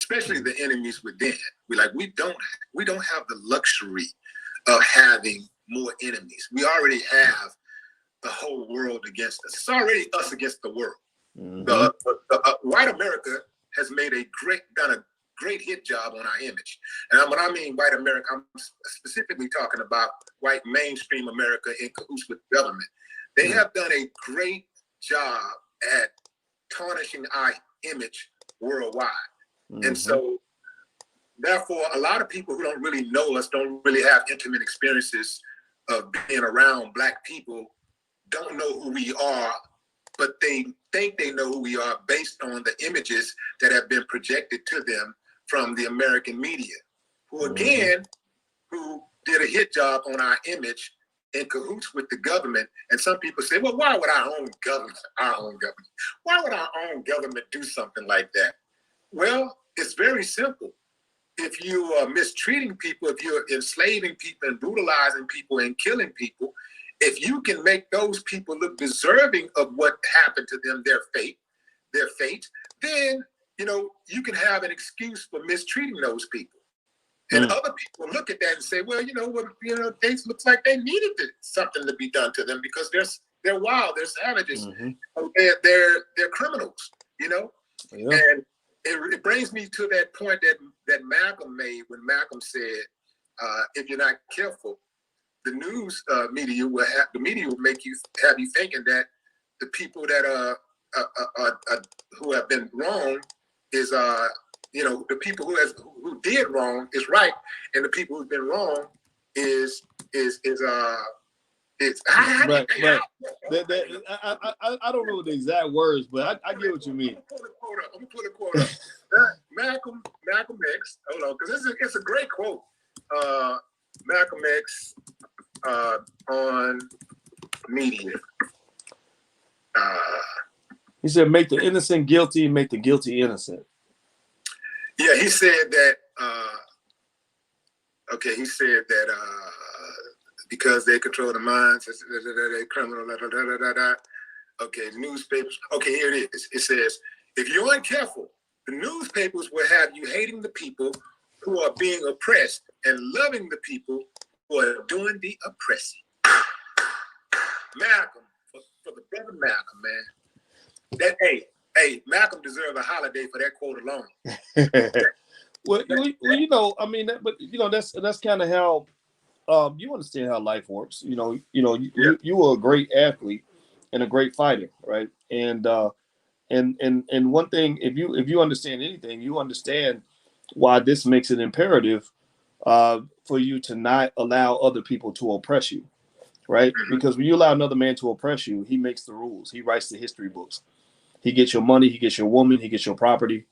especially the enemies within. We don't have the luxury of having more enemies. We already have the whole world against us. It's already us against the world. Mm-hmm. White America has done a great hit job on our image. And when I mean white America, I'm specifically talking about white mainstream America in cahoots with government. They have done a great job at tarnishing our image worldwide. Mm-hmm. And so, therefore, a lot of people who don't really know us, don't really have intimate experiences of being around Black people, don't know who we are, but they think they know who we are based on the images that have been projected to them from the American media, who again, who did a hit job on our image in cahoots with the government. And some people say, well, why would our own government, why would our own government do something like that? Well, it's very simple. If you are mistreating people, if you're enslaving people and brutalizing people and killing people, if you can make those people look deserving of what happened to them, their fate, then, you can have an excuse for mistreating those people. And other people look at that and say, well, they looks like they needed something to be done to them because they're wild, they're savages, they're criminals, Yeah. And it brings me to that point that Malcolm made when Malcolm said, if you're not careful, the news media will have you thinking that the people that are who have been wrong is the people who did wrong is right, and the people who've been wrong is right. I don't know the exact words, but I get what you mean. I'm gonna put a quote up. Malcolm X. Hold on, because it's a great quote. Malcolm X on media. He said, "Make the innocent guilty, make the guilty innocent." Yeah, he said that. He said that because they control the minds, they're criminal. Okay, newspapers. Okay, here it is. It says, if you're uncareful, the newspapers will have you hating the people who are being oppressed and loving the people who are doing the oppressing. Malcolm, for the brother Malcolm, man. That Malcolm deserves a holiday for that quote alone. That's kind of how you understand how life works. You were a great athlete and a great fighter, right? And one thing, if you understand anything, you understand why this makes it imperative for you to not allow other people to oppress you, right? Because when you allow another man to oppress you, he makes the rules. He writes the history books. He gets your money. He gets your woman. He gets your property.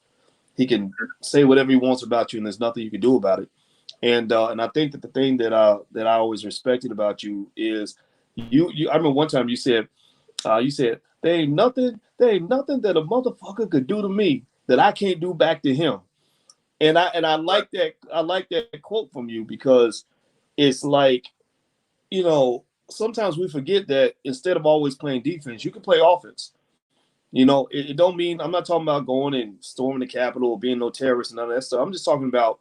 He can say whatever he wants about you, and there's nothing you can do about it. And I think that the thing that I always respected about you is you. I remember one time you said there ain't nothing that a motherfucker could do to me that I can't do back to him. And I like that. I like that quote from you because it's like, sometimes we forget that instead of always playing defense, you can play offense. It don't mean, I'm not talking about going and storming the Capitol or being no terrorist and none of that stuff. I'm just talking about,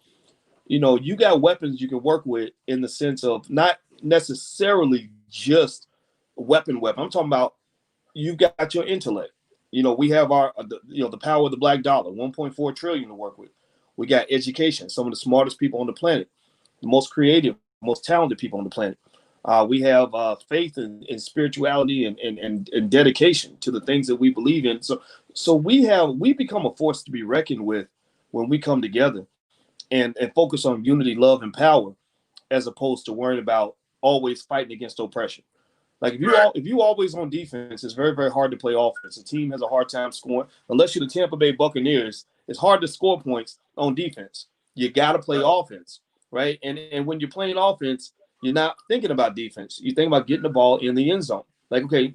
you got weapons you can work with in the sense of not necessarily just weapon. I'm talking about you got your intellect. We have the power of the black dollar, 1.4 trillion to work with. We got education, some of the smartest people on the planet, the most creative, most talented people on the planet. We have faith and spirituality and dedication to the things that we believe in. So we become a force to be reckoned with when we come together and focus on unity, love, and power, as opposed to worrying about always fighting against oppression. Like if you always on defense, it's very, very hard to play offense. A team has a hard time scoring. Unless you're the Tampa Bay Buccaneers, it's hard to score points on defense. You got to play offense, right? And when you're playing offense, you're not thinking about defense. You think about getting the ball in the end zone. Like, okay,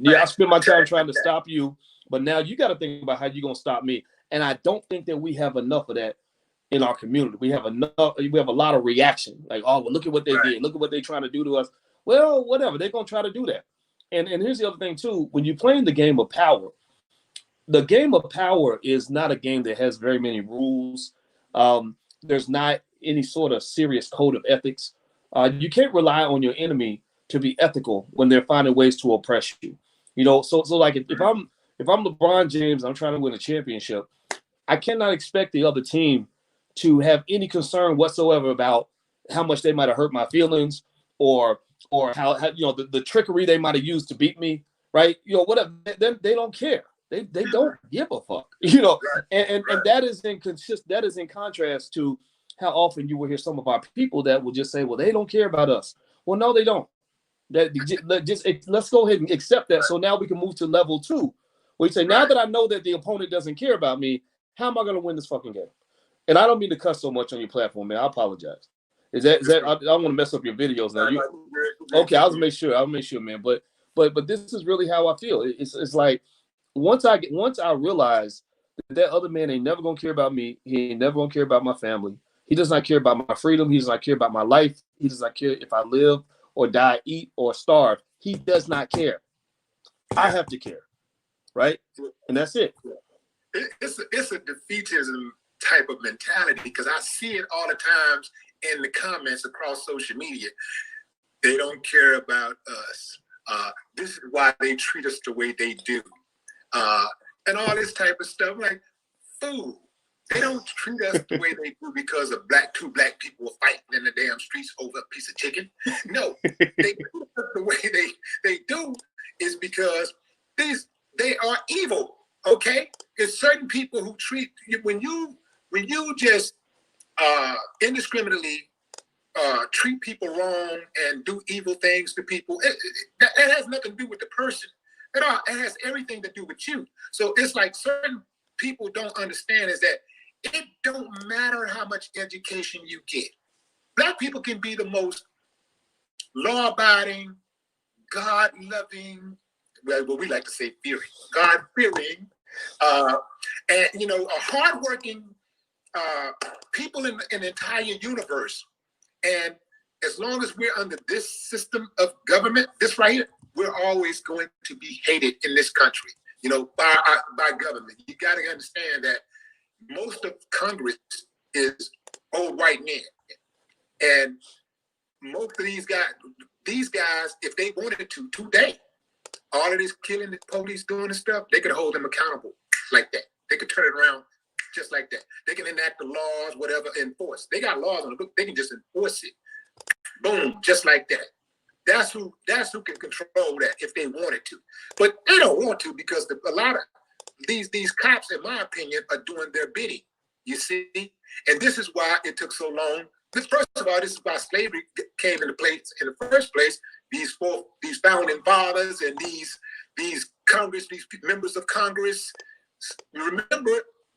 I spend my time trying to stop you, but now you got to think about how you're going to stop me. And I don't think that we have enough of that in our community. We have a lot of reaction. Like, oh, well, look at what they did. Look at what they're trying to do to us. Well, whatever. They're going to try to do that. And here's the other thing, too. When you're playing the game of power, the game of power is not a game that has very many rules. There's not any sort of serious code of ethics. You can't rely on your enemy to be ethical when they're finding ways to oppress you. So like if I'm LeBron James, I'm trying to win a championship, I cannot expect the other team to have any concern whatsoever about how much they might have hurt my feelings or how the trickery they might have used to beat me, right? Whatever. They don't care. They don't give a fuck. And that is in contrast to how often you will hear some of our people that will just say, well, they don't care about us. Well, no, they don't. Let's go ahead and accept that. So now we can move to level 2, where you say, now that I know that the opponent doesn't care about me, how am I going to win this fucking game? And I don't mean to cuss so much on your platform, man. I apologize. Is that I don't want to mess up your videos now. Okay, I'll make sure, man. But this is really how I feel. It's like once I realize that other man ain't never gonna care about me. He ain't never gonna care about my family. He does not care about my freedom. He does not care about my life. He does not care if I live or die, eat or starve. He does not care. I have to care, right? And that's it. It's a defeatism type of mentality, because I see it all the times in the comments across social media. They don't care about us. This is why they treat us the way they do. And all this type of stuff. Like, fool. They don't treat us the way they do because of two black people were fighting in the damn streets over a piece of chicken. No, they treat us the way they do is because they are evil. Okay, there's certain people who treat you when you just indiscriminately treat people wrong and do evil things to people. That has nothing to do with the person at all. It has everything to do with you. So it's like certain people don't understand is that it don't matter how much education you get. Black people can be the most law-abiding, God-loving, what we like to say, fearing, God-fearing, and a hardworking people in the entire universe. And as long as we're under this system of government, this right here, we're always going to be hated in this country, by government. You got to understand that most of Congress is old white men, and most of these guys, if they wanted to today, all of this killing, the police doing this stuff, they could hold them accountable like that. They could turn it around just like that. They can enact the laws, whatever, enforce. They got laws on the book. They can just enforce it. Boom, just like that. That's who can control that if they wanted to. But they don't want to, because a lot of these cops, in my opinion, are doing their bidding. You see? And this is why it took so long. First of all, this is why slavery came into place in the first place. These founding fathers and these Congress, these members of Congress, remember,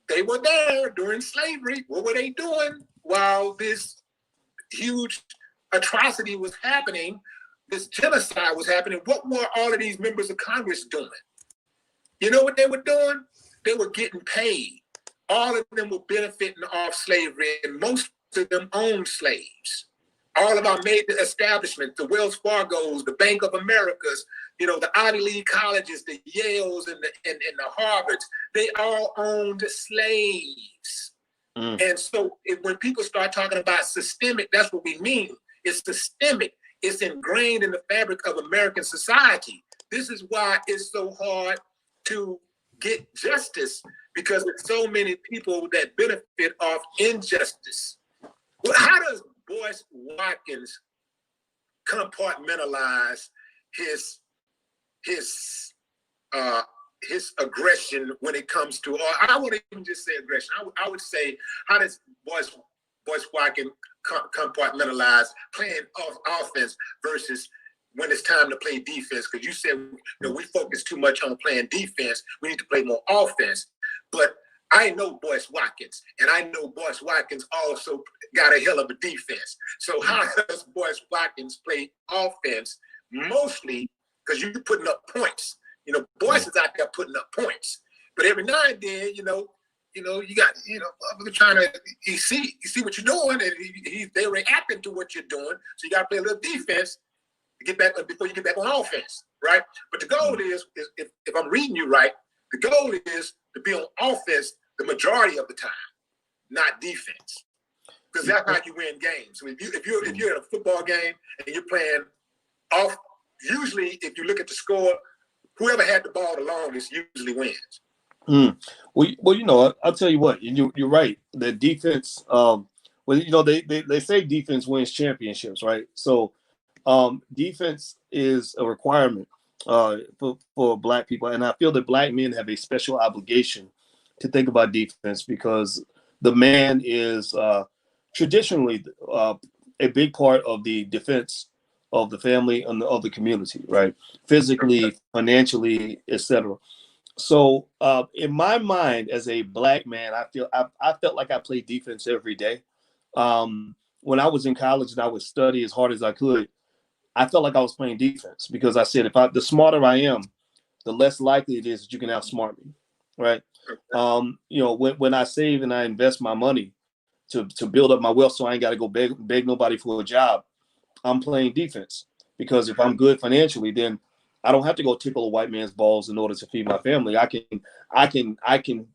they were there during slavery. What were they doing while this huge atrocity was happening? This genocide was happening. What were all of these members of Congress doing? You know what they were doing? They were getting paid. All of them were benefiting off slavery, and most of them owned slaves. All of our major establishments, the Wells Fargos, the Bank of Americas, the Ivy League colleges, the Yales and the Harvards, they all owned slaves. And so when people start talking about systemic, that's what we mean. It's systemic. It's ingrained in the fabric of American society. This is why it's so hard to get justice, because there's so many people that benefit off injustice. Well, how does Boyce Watkins compartmentalize his aggression when it comes to, or I wouldn't even just say aggression. I would say, how does Boyce Watkins compartmentalize playing offense versus when it's time to play defense? Because you said we focus too much on playing defense. We need to play more offense. But I know Boyce Watkins, and I know Boyce Watkins also got a hell of a defense. So how does Boyce Watkins play offense? Mostly because you're putting up points. Boyce is out there putting up points. But every now and then, you got, trying to, you see what you're doing, and they're reacting to what you're doing. So you got to play a little defense to get back before you get back on offense, right? But the goal is if I'm reading you right, the goal is to be on offense the majority of the time, not defense, because that's how you win games. So if you're in a football game and you're playing off, usually if you look at the score, whoever had the ball the longest usually wins. Well, I'll tell you what. You're right. The defense. They say defense wins championships, right? So, defense is a requirement for Black people, and I feel that Black men have a special obligation to think about defense because the man is traditionally a big part of the defense of the family and of the community, right? Physically, financially, etc. So, in my mind, as a Black man, I felt like I played defense every day. When I was in college and I would study as hard as I could, I felt like I was playing defense because I said, the smarter I am, the less likely it is that you can outsmart me, right? When I save and I invest my money to build up my wealth, so I ain't got to go beg nobody for a job, I'm playing defense because if I'm good financially, then I don't have to go tickle a white man's balls in order to feed my family. I can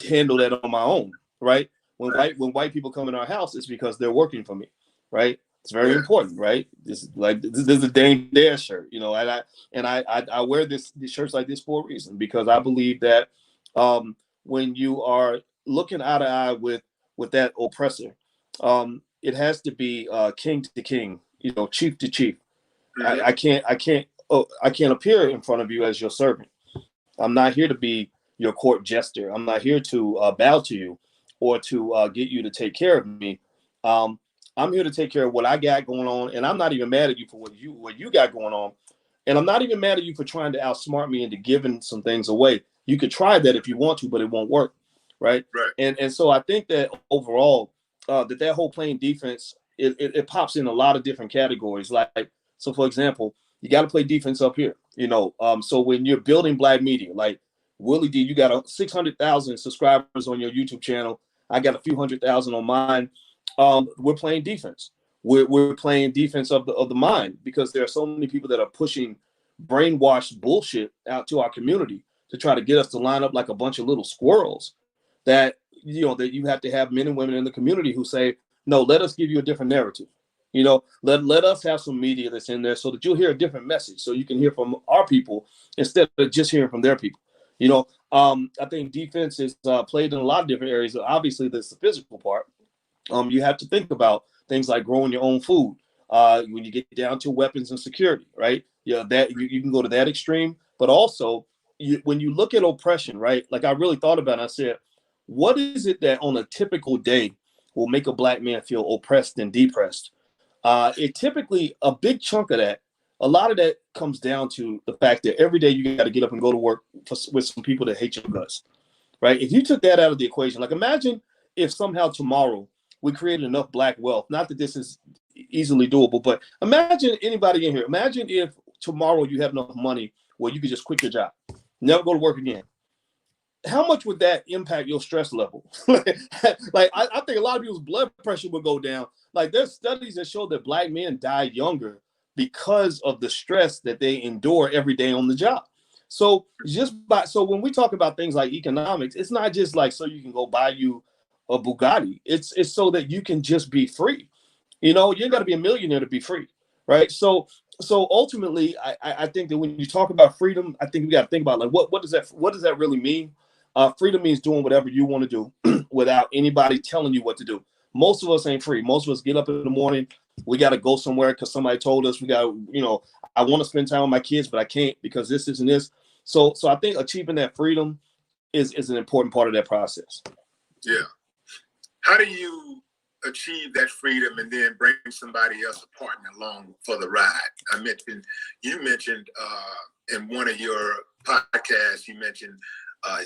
handle that on my own, right? When white people come in our house, it's because they're working for me, right? It's very important, right? This is a Dame Dare shirt, and I wear these shirts like this for a reason because I believe that when you are looking eye to eye with that oppressor, it has to be king to king, chief to chief. Mm-hmm. I can't appear in front of you as your servant. I'm not here to be your court jester. I'm not here to bow to you or to get you to take care of me. I'm here to take care of what I got going on, and I'm not even mad at you for what you got going on, and I'm not even mad at you for trying to outsmart me into giving some things away. You could try that if you want to, but it won't work, right? And so I think that overall, that whole playing defense, it pops in a lot of different categories. Like, so for example, you got to play defense up here, So when you're building Black media, like Willie D, you got 600,000 subscribers on your YouTube channel. I got a few 100,000 on mine. We're playing defense. We're playing defense of the mind because there are so many people that are pushing brainwashed bullshit out to our community to try to get us to line up like a bunch of little squirrels. That you have to have men and women in the community who say, no, let us give you a different narrative. Let us have some media that's in there so that you'll hear a different message, so you can hear from our people instead of just hearing from their people. I think defense is played in a lot of different areas. Obviously, there's the physical part. You have to think about things like growing your own food. When you get down to weapons and security, right? That you can go to that extreme, but also when you look at oppression, right? Like I really thought about it. I said, what is it that on a typical day will make a Black man feel oppressed and depressed? It typically, a big chunk of that, a lot of that comes down to the fact that every day you got to get up and go to work with some people that hate your guts, right? If you took that out of the equation, like imagine if somehow tomorrow we created enough Black wealth, not that this is easily doable, but imagine anybody in here, imagine if tomorrow you have enough money where you could just quit your job, never go to work again. How much would that impact your stress level? I think a lot of people's blood pressure would go down. Like there's studies that show that Black men die younger because of the stress that they endure every day on the job. So when we talk about things like economics, it's not just like so you can go buy you a Bugatti. It's so that you can just be free. You ain't got to be a millionaire to be free, right? So ultimately, I think that when you talk about freedom, I think we got to think about like what does that really mean? Freedom means doing whatever you want to do without anybody telling you what to do. Most of us ain't free. Most of us get up in the morning. We got to go somewhere because somebody told us we got to, I want to spend time with my kids, but I can't because this and this. So I think achieving that freedom is an important part of that process. Yeah. How do you achieve that freedom and then bring somebody else, a partner, along for the ride? You mentioned in one of your podcasts, you mentioned I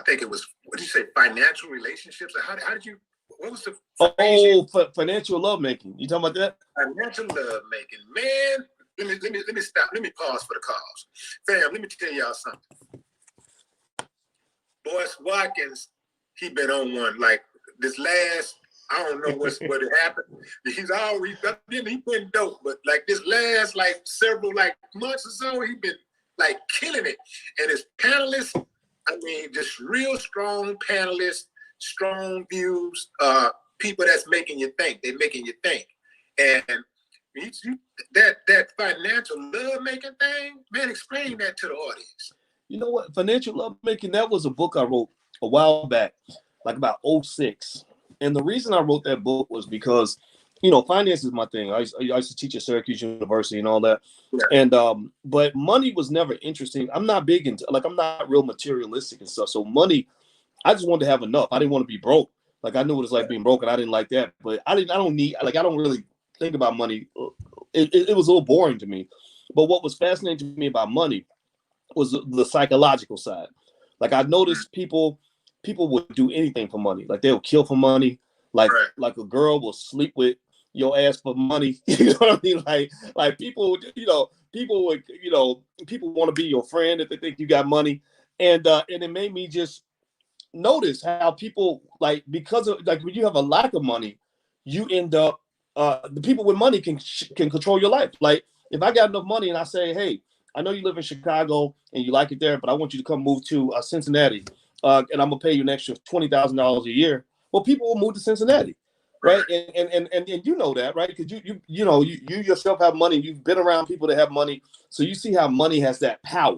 think it was, what did you say, financial relationships? How did you, what was the financial lovemaking? You talking about that? Financial lovemaking, man. Let me stop. Let me pause for the cause. Fam, let me tell y'all something. Boyce Watkins, he been on one like this last, I don't know what happened. He's always he been dope, but like this last like several like months or so, he been like killing it. And his panelists, I mean, just real strong panelists, strong views, people that's making you think. They're making you think. And that financial love making thing, man, explain that to the audience. You know what? Financial lovemaking, that was a book I wrote a while back, like about '06. And the reason I wrote that book was because, finance is my thing. I used to teach at Syracuse University and all that. Yeah. And but money was never interesting. I'm not big into, I'm not real materialistic and stuff. So money, I just wanted to have enough. I didn't want to be broke. Like, I knew what it's like being broke, and I didn't like that. But I don't really think about money. It was a little boring to me. But what was fascinating to me about money was the psychological side. Like, I noticed people would do anything for money. Like, they'll kill for money. Like a girl will sleep with your ass for money. You know what I mean? Like people would, people want to be your friend if they think you got money. And it made me just notice how people, like, because of, like, when you have a lack of money, you end up the people with money can control your life. Like, if I got enough money and I say, hey, I know you live in Chicago and you like it there, but I want you to come move to Cincinnati, and I'm gonna pay you an extra $20,000 a year. Well, people will move to Cincinnati, right? And you know that, right? Because you yourself have money. You've been around people that have money, so you see how money has that power.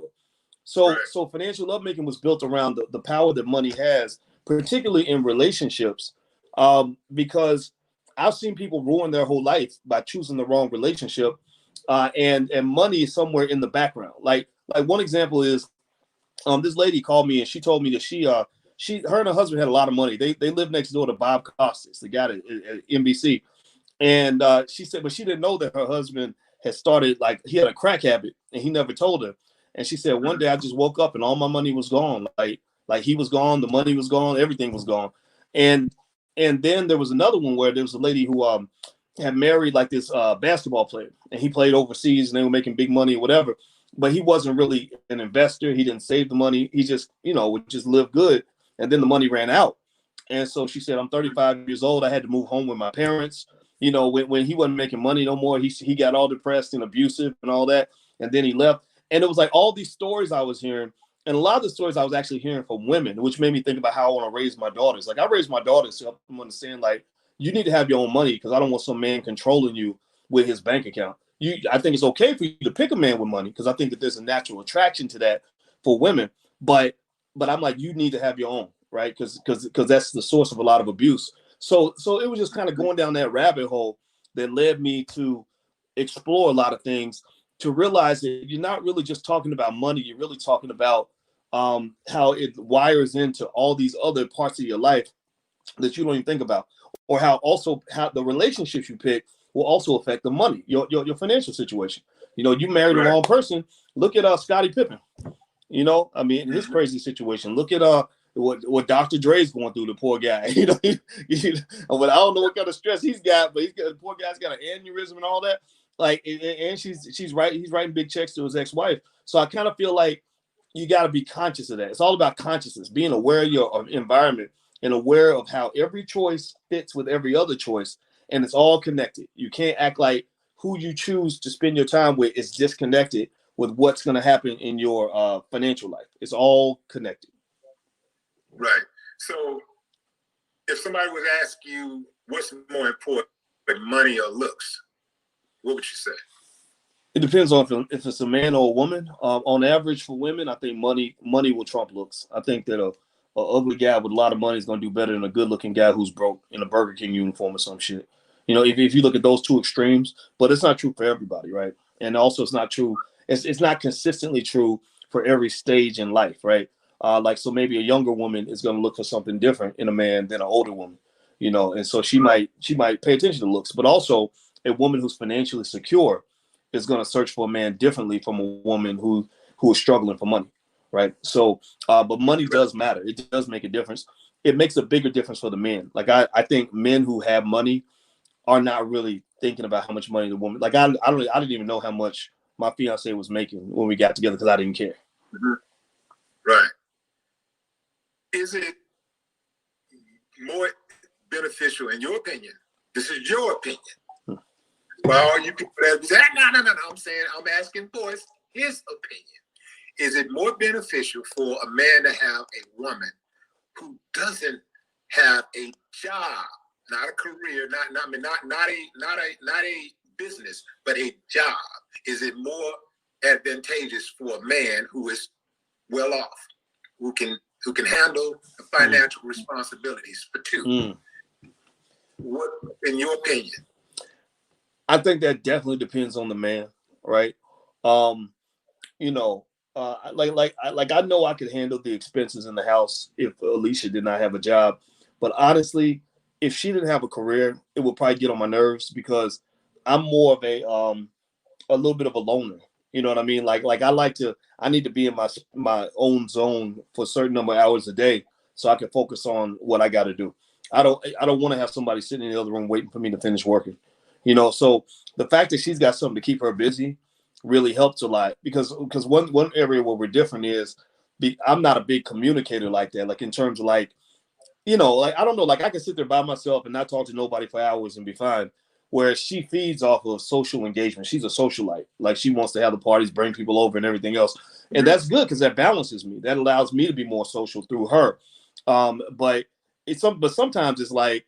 So financial lovemaking was built around the power that money has, particularly in relationships, because I've seen people ruin their whole life by choosing the wrong relationship, and money is somewhere in the background. Like one example is, this lady called me and she told me that her and her husband had a lot of money. They lived next door to Bob Costas, the guy at NBC, and she said, but she didn't know that her husband had started, like, he had a crack habit and he never told her. And she said, one day I just woke up and all my money was gone. Like he was gone, the money was gone, everything was gone. And then there was another one where there was a lady who had married, like, this basketball player, and he played overseas and they were making big money or whatever. But he wasn't really an investor. He didn't save the money. He just, would just live good. And then the money ran out. And so she said, I'm 35 years old. I had to move home with my parents. When he wasn't making money no more, he got all depressed and abusive and all that. And then he left. And it was like all these stories I was hearing. And a lot of the stories I was actually hearing from women, which made me think about how I want to raise my daughters. Like, I raised my daughters to help them understand, like, you need to have your own money, because I don't want some man controlling you with his bank account. I think it's okay for you to pick a man with money, because I think that there's a natural attraction to that for women. But I'm like, you need to have your own, right? Because that's the source of a lot of abuse. So it was just kind of going down that rabbit hole that led me to explore a lot of things, to realize that you're not really just talking about money. You're really talking about how it wires into all these other parts of your life that you don't even think about, or how the relationships you pick will also affect the money, your financial situation. You married the wrong person. Look at Scottie Pippen. I mean, his crazy situation. Look at what Dr. Dre's going through, the poor guy. But I don't know what kind of stress he's got, but the poor guy's got an aneurysm and all that. Like, and he's writing big checks to his ex-wife. So I kind of feel like you got to be conscious of that. It's all about consciousness, being aware of your environment and aware of how every choice fits with every other choice, and it's all connected. You can't act like who you choose to spend your time with is disconnected with what's going to happen in your financial life. It's all connected. Right. So if somebody would ask you what's more important, money or looks, what would you say? It depends on if it's a man or a woman. On average, for women, I think money will trump looks. I think that a ugly guy with a lot of money is going to do better than a good-looking guy who's broke in a Burger King uniform or some shit. If you look at those two extremes, but it's not true for everybody, right? And also, it's not true. It's not consistently true for every stage in life, right? So maybe a younger woman is going to look for something different in a man than an older woman, and so she might pay attention to looks, but also a woman who's financially secure is going to search for a man differently from a woman who is struggling for money, right? So, but money does matter. It does make a difference. It makes a bigger difference for the men. Like, I think men who have money are not really thinking about how much money the woman. Like, I didn't even know how much my fiance was making when we got together, because I didn't care. Mm-hmm. Right. Is it more beneficial, in your opinion? This is your opinion. Well, you people that say, no. I'm asking Boyce his opinion. Is it more beneficial for a man to have a woman who doesn't have a job, not a career, not a business, but a job? Is it more advantageous for a man who is well off, who can handle the financial responsibilities for two? What, in your opinion? I think that definitely depends on the man, right? You know, like I know I could handle the expenses in the house if Alicia did not have a job, but honestly, if she didn't have a career, it would probably get on my nerves because I'm more of a little bit of a loner. You know what I mean? Like I need to be in my own zone for a certain number of hours a day so I can focus on what I got to do. I don't want to have somebody sitting in the other room waiting for me to finish working. You know, so the fact that she's got something to keep her busy really helps a lot because one area where we're different is I'm not a big communicator like that. Like in terms of like, you know, like I don't know, like I can sit there by myself and not talk to nobody for hours and be fine. Whereas she feeds off of social engagement. She's a socialite. Like she wants to have the parties, bring people over and everything else. And that's good because that balances me. That allows me to be more social through her. But sometimes it's like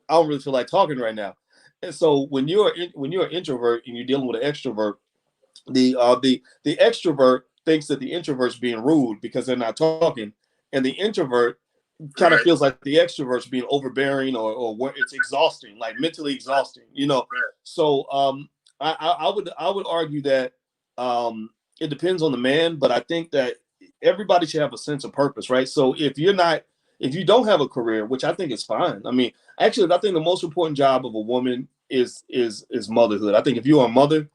I don't really feel like talking right now. And so when you're an introvert and you're dealing with an extrovert, the extrovert thinks that the introvert's being rude because they're not talking, and the introvert kind of feels like the extrovert's being overbearing or it's exhausting, like mentally exhausting, you know. So I would argue that it depends on the man, but I think that everybody should have a sense of purpose, right? So if you don't have a career, which I think is fine. I mean, actually, I think the most important job of a woman is motherhood. I think if you're a mother,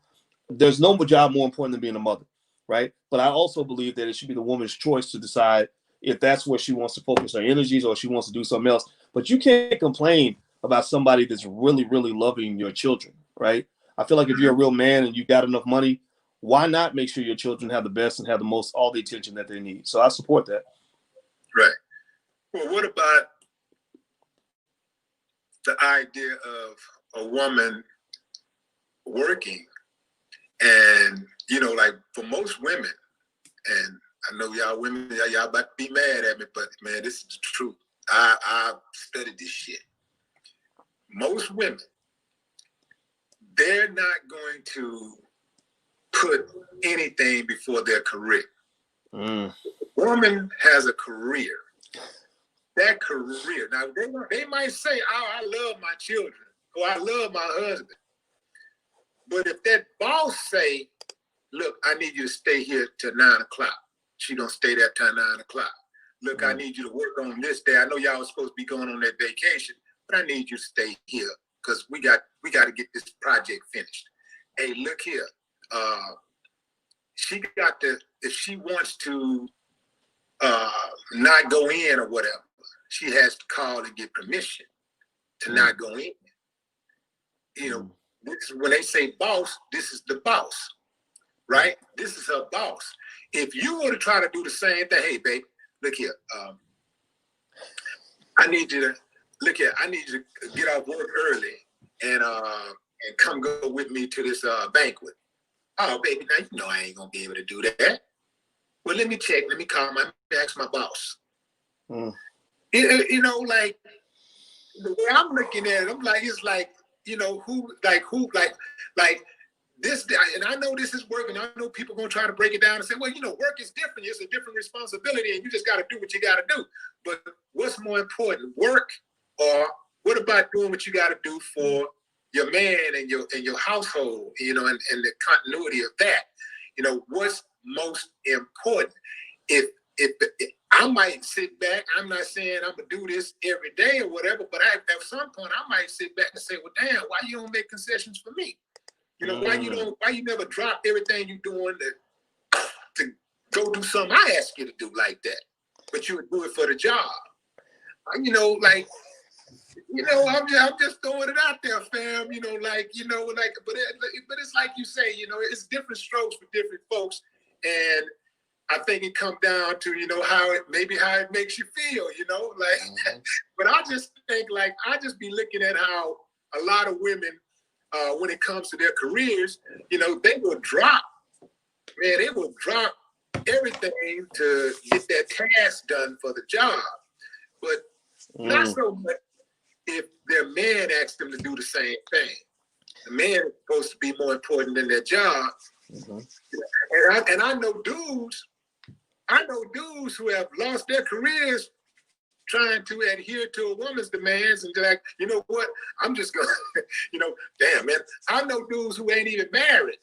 there's no job more important than being a mother, right? But I also believe that it should be the woman's choice to decide if that's where she wants to focus her energies or she wants to do something else. But you can't complain about somebody that's really, really loving your children, right? I feel like if you're a real man and you got enough money, why not make sure your children have the best and have the most, all the attention that they need? So I support that. Right. Well, what about the idea of a woman working? And, you know, like for most women, and I know y'all women, y'all about to be mad at me, but man, this is the truth. I studied this shit. Most women, they're not going to put anything before their career. A woman has a career. That career. Now, they might say, oh, I love my children, or I love my husband. But if that boss say, look, I need you to stay here till 9 o'clock. She don't stay there till 9 o'clock. Look, I need you to work on this day. I know y'all was supposed to be going on that vacation, but I need you to stay here because we got to get this project finished. Hey, look here. She got to, if she wants to not go in or whatever, she has to call and get permission to not go in. You know, when they say boss, this is the boss, right? This is her boss. If you were to try to do the same thing, hey, babe, look here. I need you to get off work early and come go with me to this banquet. Oh, baby, now you know I ain't gonna be able to do that. Well, let me check. Let me call ask my boss. You know, like the way I'm looking at it, I'm like, it's like, you know, who this, and I know this is work, and I know people are going to try to break it down and say, well, you know, work is different. It's a different responsibility, and you just got to do what you got to do. But what's more important, work, or what about doing what you got to do for your man and your household, you know, and the continuity of that? You know, what's most important? If I might sit back, I'm not saying I'm gonna do this every day or whatever, but at some point I might sit back and say, well, damn, why you don't make concessions for me? You know, why you never drop everything you're doing to go do something I ask you to do like that, but you would do it for the job. You know, like, you know, I'm just throwing it out there, fam. You know, like, you know, like, but it's like you say, you know, it's different strokes for different folks, and I think it comes down to, you know, how it makes you feel, you know, like, but I just think, like, I just be looking at how a lot of women, when it comes to their careers, you know, they will drop everything to get their task done for the job. But Not so much if their man asks them to do the same thing. The man is supposed to be more important than their job. And I know dudes who have lost their careers trying to adhere to a woman's demands and like, you know what, I'm just gonna, damn man. I know dudes who ain't even married,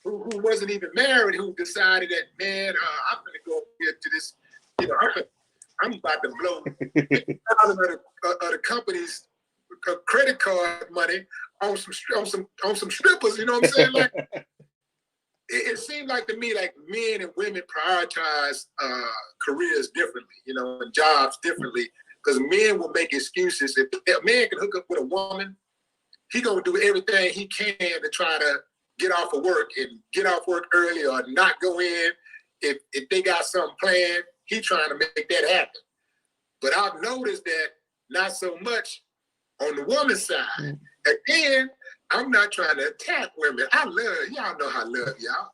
who wasn't even married, who decided that, man, I'm gonna go up here to this, I'm about to blow out of the company's credit card money on some strippers, you know what I'm saying? Like, it seemed like to me like men and women prioritize careers differently, and jobs differently. Because men will make excuses. If a man can hook up with a woman, he gonna do everything he can to try to get off of work and get off work early or not go in. If they got something planned, he trying to make that happen. But I've noticed that not so much on the woman's side. Again, I'm not trying to attack women. I love y'all. Know I love y'all.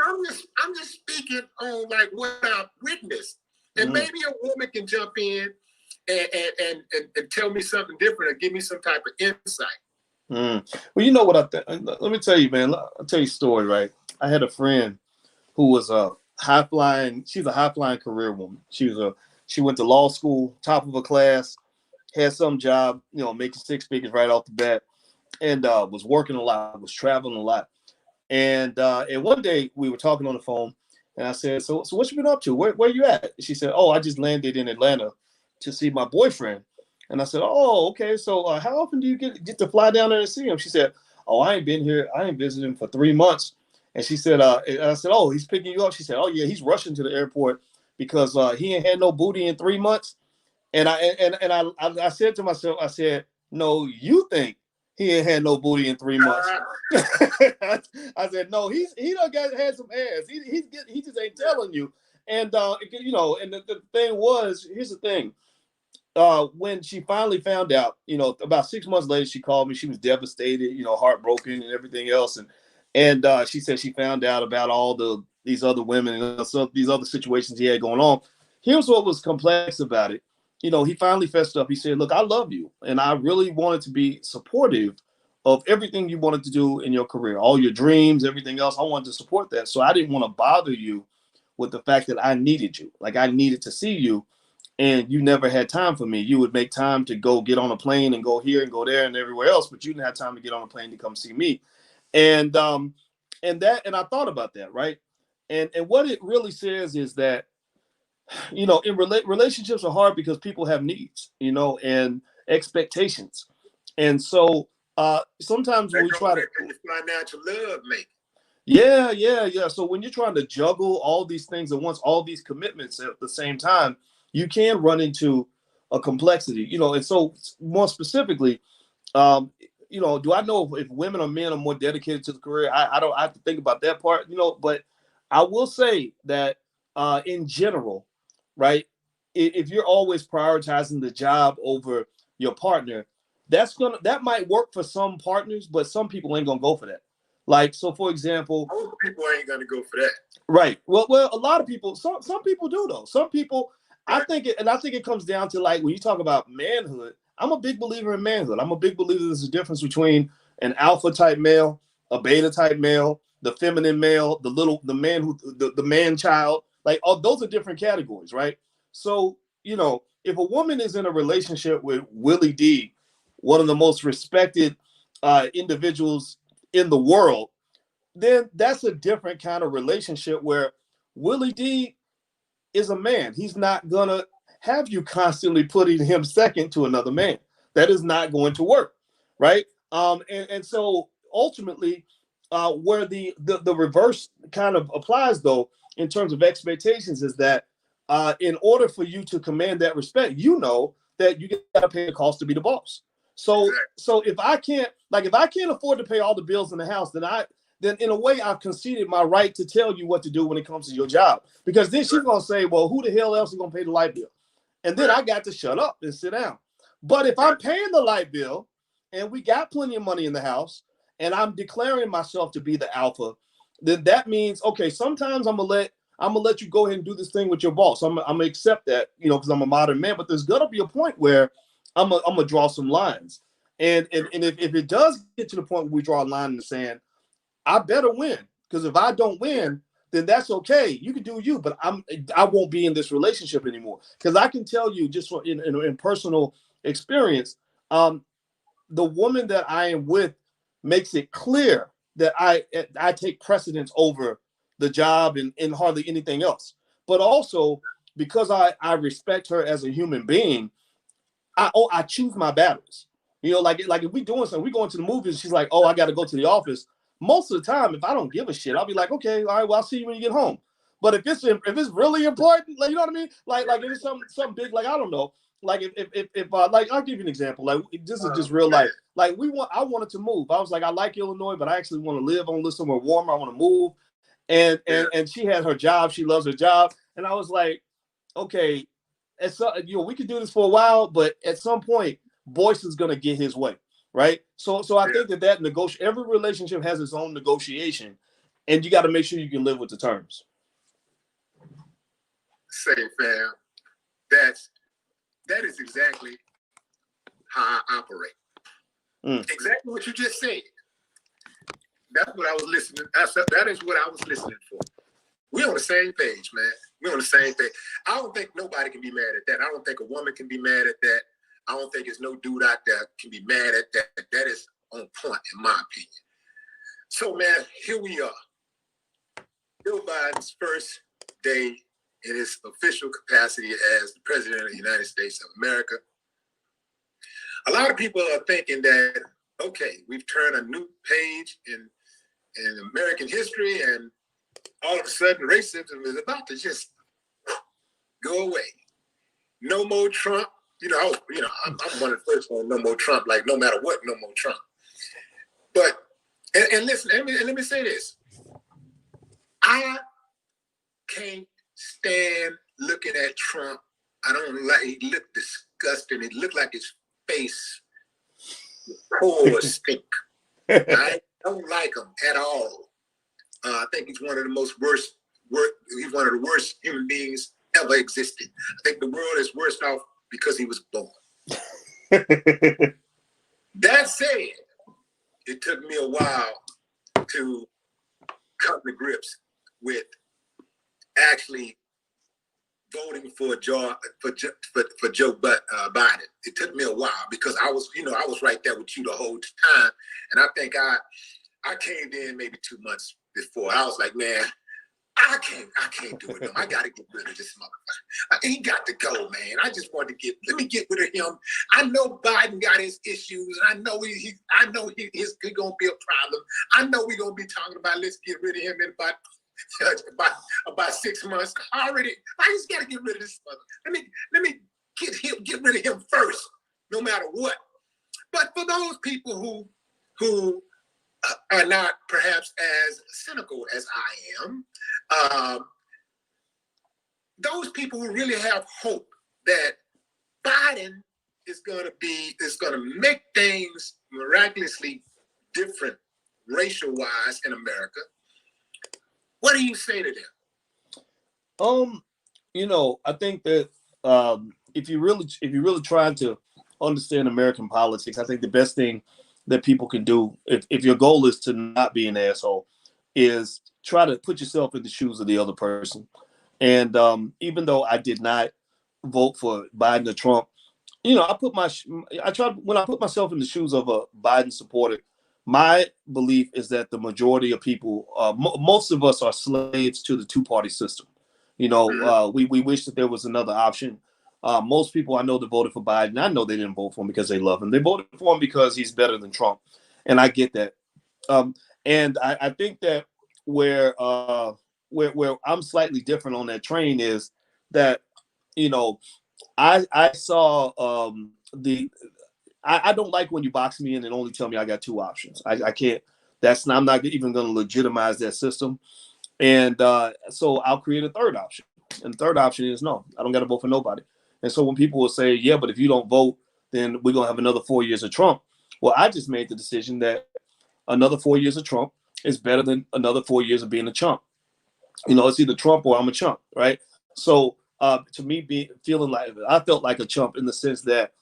I'm just speaking on like what I've witnessed, and maybe a woman can jump in and tell me something different or give me some type of insight. Well, you know what I think. Let me tell you, man. I'll tell you a story. Right, I had a friend who was a high flying. She's a high flying career woman. She went to law school, top of her class. Had some job, making 6 figures right off the bat, and was working a lot, was traveling a lot. And one day we were talking on the phone, and I said, so what you been up to? Where you at? She said, oh, I just landed in Atlanta to see my boyfriend. And I said, oh, okay. So how often do you get to fly down there and see him? She said, oh, I ain't been here. I ain't visited him for 3 months. And she said, and I said, oh, he's picking you up. She said, oh yeah, he's rushing to the airport because he ain't had no booty in 3 months. And I said to myself, I said, no, you think he ain't had no booty in 3 months. I said, no, he done had some ass. He just ain't telling you. And and the thing was, here's the thing. When she finally found out, about 6 months later, she called me. She was devastated, heartbroken and everything else. And she said she found out about all these other women and these other situations he had going on. Here's what was complex about it. He finally fessed up. He said, look, I love you. And I really wanted to be supportive of everything you wanted to do in your career, all your dreams, everything else. I wanted to support that. So I didn't want to bother you with the fact that I needed you. Like I needed to see you and you never had time for me. You would make time to go get on a plane and go here and go there and everywhere else, but you didn't have time to get on a plane to come see me. And I thought about that. Right. And what it really says is that, relationships are hard because people have needs, and expectations. And so sometimes when we try to financial love make. Yeah. So when you're trying to juggle all these things at once, all these commitments at the same time, you can run into a complexity, and so more specifically, do I know if women or men are more dedicated to the career? I don't have to think about that part, but I will say that in general, right? If you're always prioritizing the job over your partner, that might work for some partners, but some people ain't gonna go for that. Like, so for example, most people ain't gonna go for that. Right. Well, a lot of people, some people do though. Some people, I think it comes down to like when you talk about manhood. I'm a big believer in manhood. I'm a big believer there's a difference between an alpha type male, a beta type male, the feminine male, the man the man child. Like, those are different categories, right? So, if a woman is in a relationship with Willie D, one of the most respected individuals in the world, then that's a different kind of relationship where Willie D is a man. He's not gonna have you constantly putting him second to another man. That is not going to work, right? And so ultimately, where the reverse kind of applies though, in terms of expectations, is that in order for you to command that respect, that you got to pay the cost to be the boss. So if I can't afford to pay all the bills in the house, then in a way I've conceded my right to tell you what to do when it comes to your job. Because then she's gonna say, well, who the hell else is gonna pay the light bill? And then I got to shut up and sit down. But if I'm paying the light bill and we got plenty of money in the house and I'm declaring myself to be the alpha, then that means, okay, sometimes I'm gonna let I'm gonna let you go ahead and do this thing with your boss. I'm gonna accept that, you know, because I'm a modern man. But there's gonna be a point where I'm gonna draw some lines, and if it does get to the point where we draw a line in the sand, I better win. Because if I don't win, then that's okay. You can do you, but I won't be in this relationship anymore. Because I can tell you just in personal experience, the woman that I am with makes it clear that I take precedence over the job and hardly anything else. But also because I respect her as a human being, I choose my battles. You know, like if we doing something, we going to the movies. She's like, oh, I got to go to the office. Most of the time, if I don't give a shit, I'll be like, okay, all right, well, I'll see you when you get home. But if it's really important, like, you know what I mean? Like if it's something big, like, I don't know. Like if like, I'll give you an example. Like, this is just real life. Like I wanted to move. I was like, I like Illinois, but I actually want to live. I want to live somewhere warmer. I want to move. And she had her job. She loves her job. And I was like, okay, you know, we could do this for a while, but at some point, Boyce is gonna get his way, right? So I think that every relationship has its own negotiation, and you got to make sure you can live with the terms. Say, fam, that is exactly how I operate. Exactly what you just said. That's what I was listening. That is what I was listening for. We're on the same page, man. We're on the same page. I don't think nobody can be mad at that. I don't think a woman can be mad at that. I don't think there's no dude out there can be mad at that. That is on point, in my opinion. So, man, here we are. Joe Biden's first day in his official capacity as the President of the United States of America. A lot of people are thinking that, okay, we've turned a new page in American history, and all of a sudden racism is about to just go away. No more Trump. You know, I'm one of the first ones, no more Trump, like no matter what, no more Trump. But, and listen, let me say this. I can't stand looking at Trump. I don't like, he looked disgusting. It looked like his face pores stink. I don't like him at all. I think he's one of the he's one of the worst human beings ever existed. I think the world is worse off because he was born. That said, it took me a while to come to grips with actually voting for Joe Biden. It took me a while because I was right there with you the whole time, and I think I came in maybe 2 months before. I was like, man, I can't do it. No. I got to get rid of this motherfucker. He got to go, man. I just want to let me get rid of him. I know Biden got his issues. I know he's gonna be a problem. I know we're gonna be talking about let's get rid of him in about 6 months. I just got to get rid of this motherfucker. Let me get rid of him first, no matter what. But for those people who are not perhaps as cynical as I am, those people who really have hope that Biden is going to make things miraculously different racial-wise in America. What do you say to them? You know, I think that if you really trying to understand American politics, I think the best thing that people can do, if your goal is to not be an asshole, is try to put yourself in the shoes of the other person. And even though I did not vote for Biden or Trump, you know, when I put myself in the shoes of a Biden supporter, my belief is that the majority of people, most of us are slaves to the two-party system. You know, we wish that there was another option. Most people I know that voted for Biden, I know they didn't vote for him because they love him. They voted for him because he's better than Trump. And I get that. And I think that where I'm slightly different on that train is that, you know, I saw I don't like when you box me in and only tell me I got two options. I can't. I'm not even going to legitimize that system. And so I'll create a third option. And the third option is no, I don't got to vote for nobody. And so when people will say, yeah, but if you don't vote, then we're going to have another 4 years of Trump. Well, I just made the decision that another 4 years of Trump is better than another 4 years of being a chump. It's either Trump or I'm a chump, right? So to me, feeling like I felt like a chump in the sense that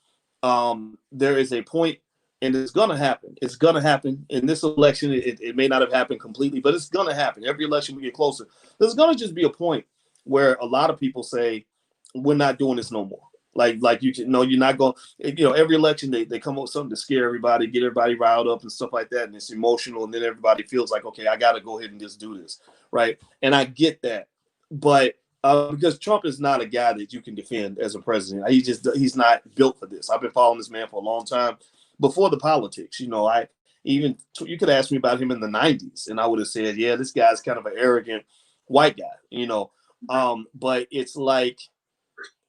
there is a point, and it's gonna happen. It's gonna happen in this election. It may not have happened completely, but it's gonna happen. Every election we get closer, there's gonna just be a point where a lot of people say, "We're not doing this no more." Like you're not going. Every election they come up with something to scare everybody, get everybody riled up and stuff like that, and it's emotional, and then everybody feels like, okay, I got to go ahead and just do this, right? And I get that, but because Trump is not a guy that you can defend as a president. He's not built for this. I've been following this man for a long time before the politics. You could ask me about him in the 90s, and I would have said, yeah, this guy's kind of an arrogant white guy. But it's like,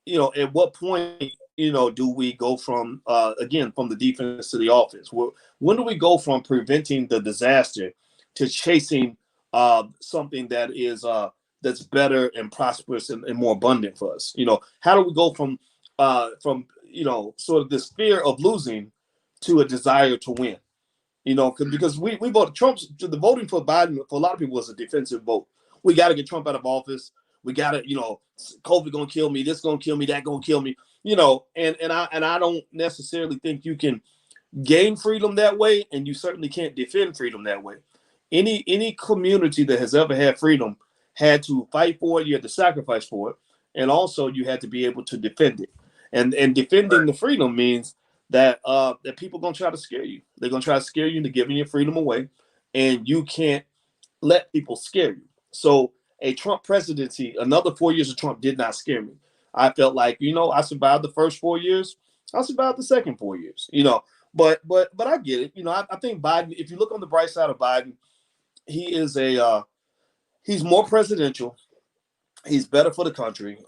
at what point, do we go from, again, from the defense to the offense? When do we go from preventing the disaster to chasing something that is that's better and prosperous and more abundant for us? How do we go from sort of this fear of losing to a desire to win? Because we voted the voting for Biden for a lot of people was a defensive vote. We got to get Trump out of office. We got to, COVID gonna kill me. This gonna kill me. That gonna kill me. And I don't necessarily think you can gain freedom that way, and you certainly can't defend freedom that way. Any community that has ever had freedom had to fight for it. You had to sacrifice for it, and also you had to be able to defend it. And defending the freedom means that that people are gonna try to scare you. They're gonna try to scare you into giving your freedom away, and you can't let people scare you. So a Trump presidency, another 4 years of Trump did not scare me. I felt like, I survived the first 4 years. I survived the second 4 years, but I get it. I think Biden, if you look on the bright side of Biden, he is he's more presidential. He's better for the country.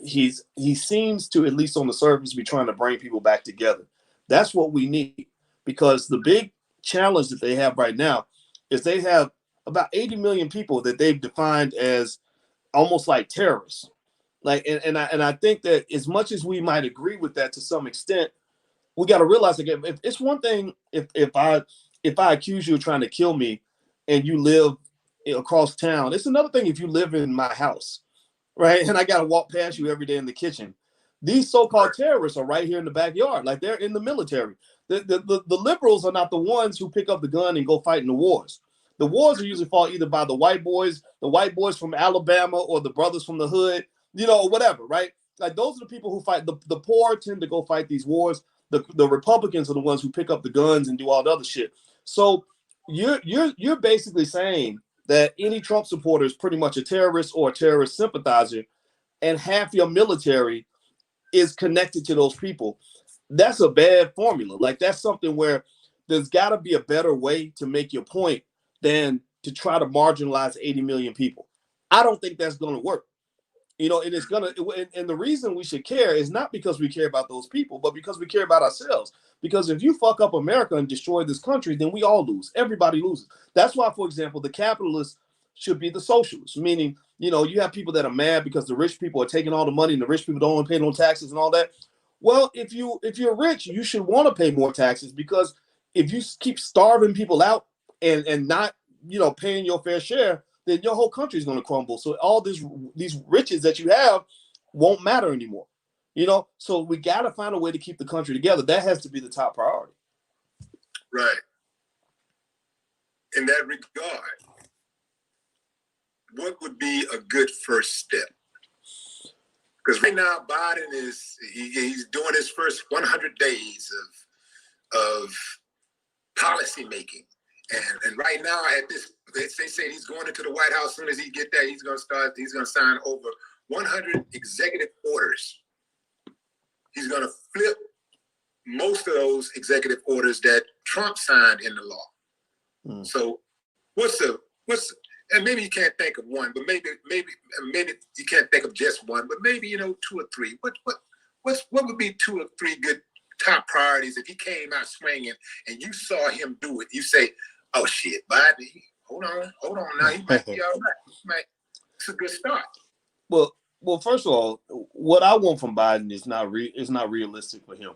He seems to, at least on the surface, be trying to bring people back together. That's what we need, because the big challenge that they have right now is they have about 80 million people that they've defined as almost like terrorists. And I think that as much as we might agree with that to some extent, we got to realize, again, if it's one thing if I accuse you of trying to kill me and you live across town, it's another thing if you live in my house, right? And I got to walk past you every day in the kitchen. These so-called terrorists are right here in the backyard, like they're in the military. The liberals are not the ones who pick up the gun and go fight in the wars. The wars are usually fought either by the white boys from Alabama, or the brothers from the hood, whatever, right? Like, those are the people who fight. The poor tend to go fight these wars. The Republicans are the ones who pick up the guns and do all the other shit. So you're basically saying that any Trump supporter is pretty much a terrorist or a terrorist sympathizer, and half your military is connected to those people. That's a bad formula. Like, that's something where there's got to be a better way to make your point than to try to marginalize 80 million people. I don't think that's going to work. And it's going to, and the reason we should care is not because we care about those people, but because we care about ourselves. Because if you fuck up America and destroy this country, then we all lose. Everybody loses. That's why, for example, the capitalists should be the socialists, meaning, you have people that are mad because the rich people are taking all the money and the rich people don't want to pay no taxes and all that. Well, if you're rich, you should want to pay more taxes, because if you keep starving people out and not, paying your fair share, then your whole country is going to crumble. So all these riches that you have won't matter anymore. So we got to find a way to keep the country together. That has to be the top priority. Right. In that regard, what would be a good first step? Because right now, Biden he's doing his first 100 days of policy making. And right now, they say he's going into the White House. As soon as he get there, he's going to sign over 100 executive orders. He's going to flip most of those executive orders that Trump signed in the law. So and maybe you can't think of one, but maybe you can't think of just one, but maybe, 2 or 3. What would be 2 or 3 good top priorities if he came out swinging and you saw him do it? You say, oh shit, Biden, hold on now, he might be all right. It's a good start. Well, first of all, what I want from Biden is not realistic for him.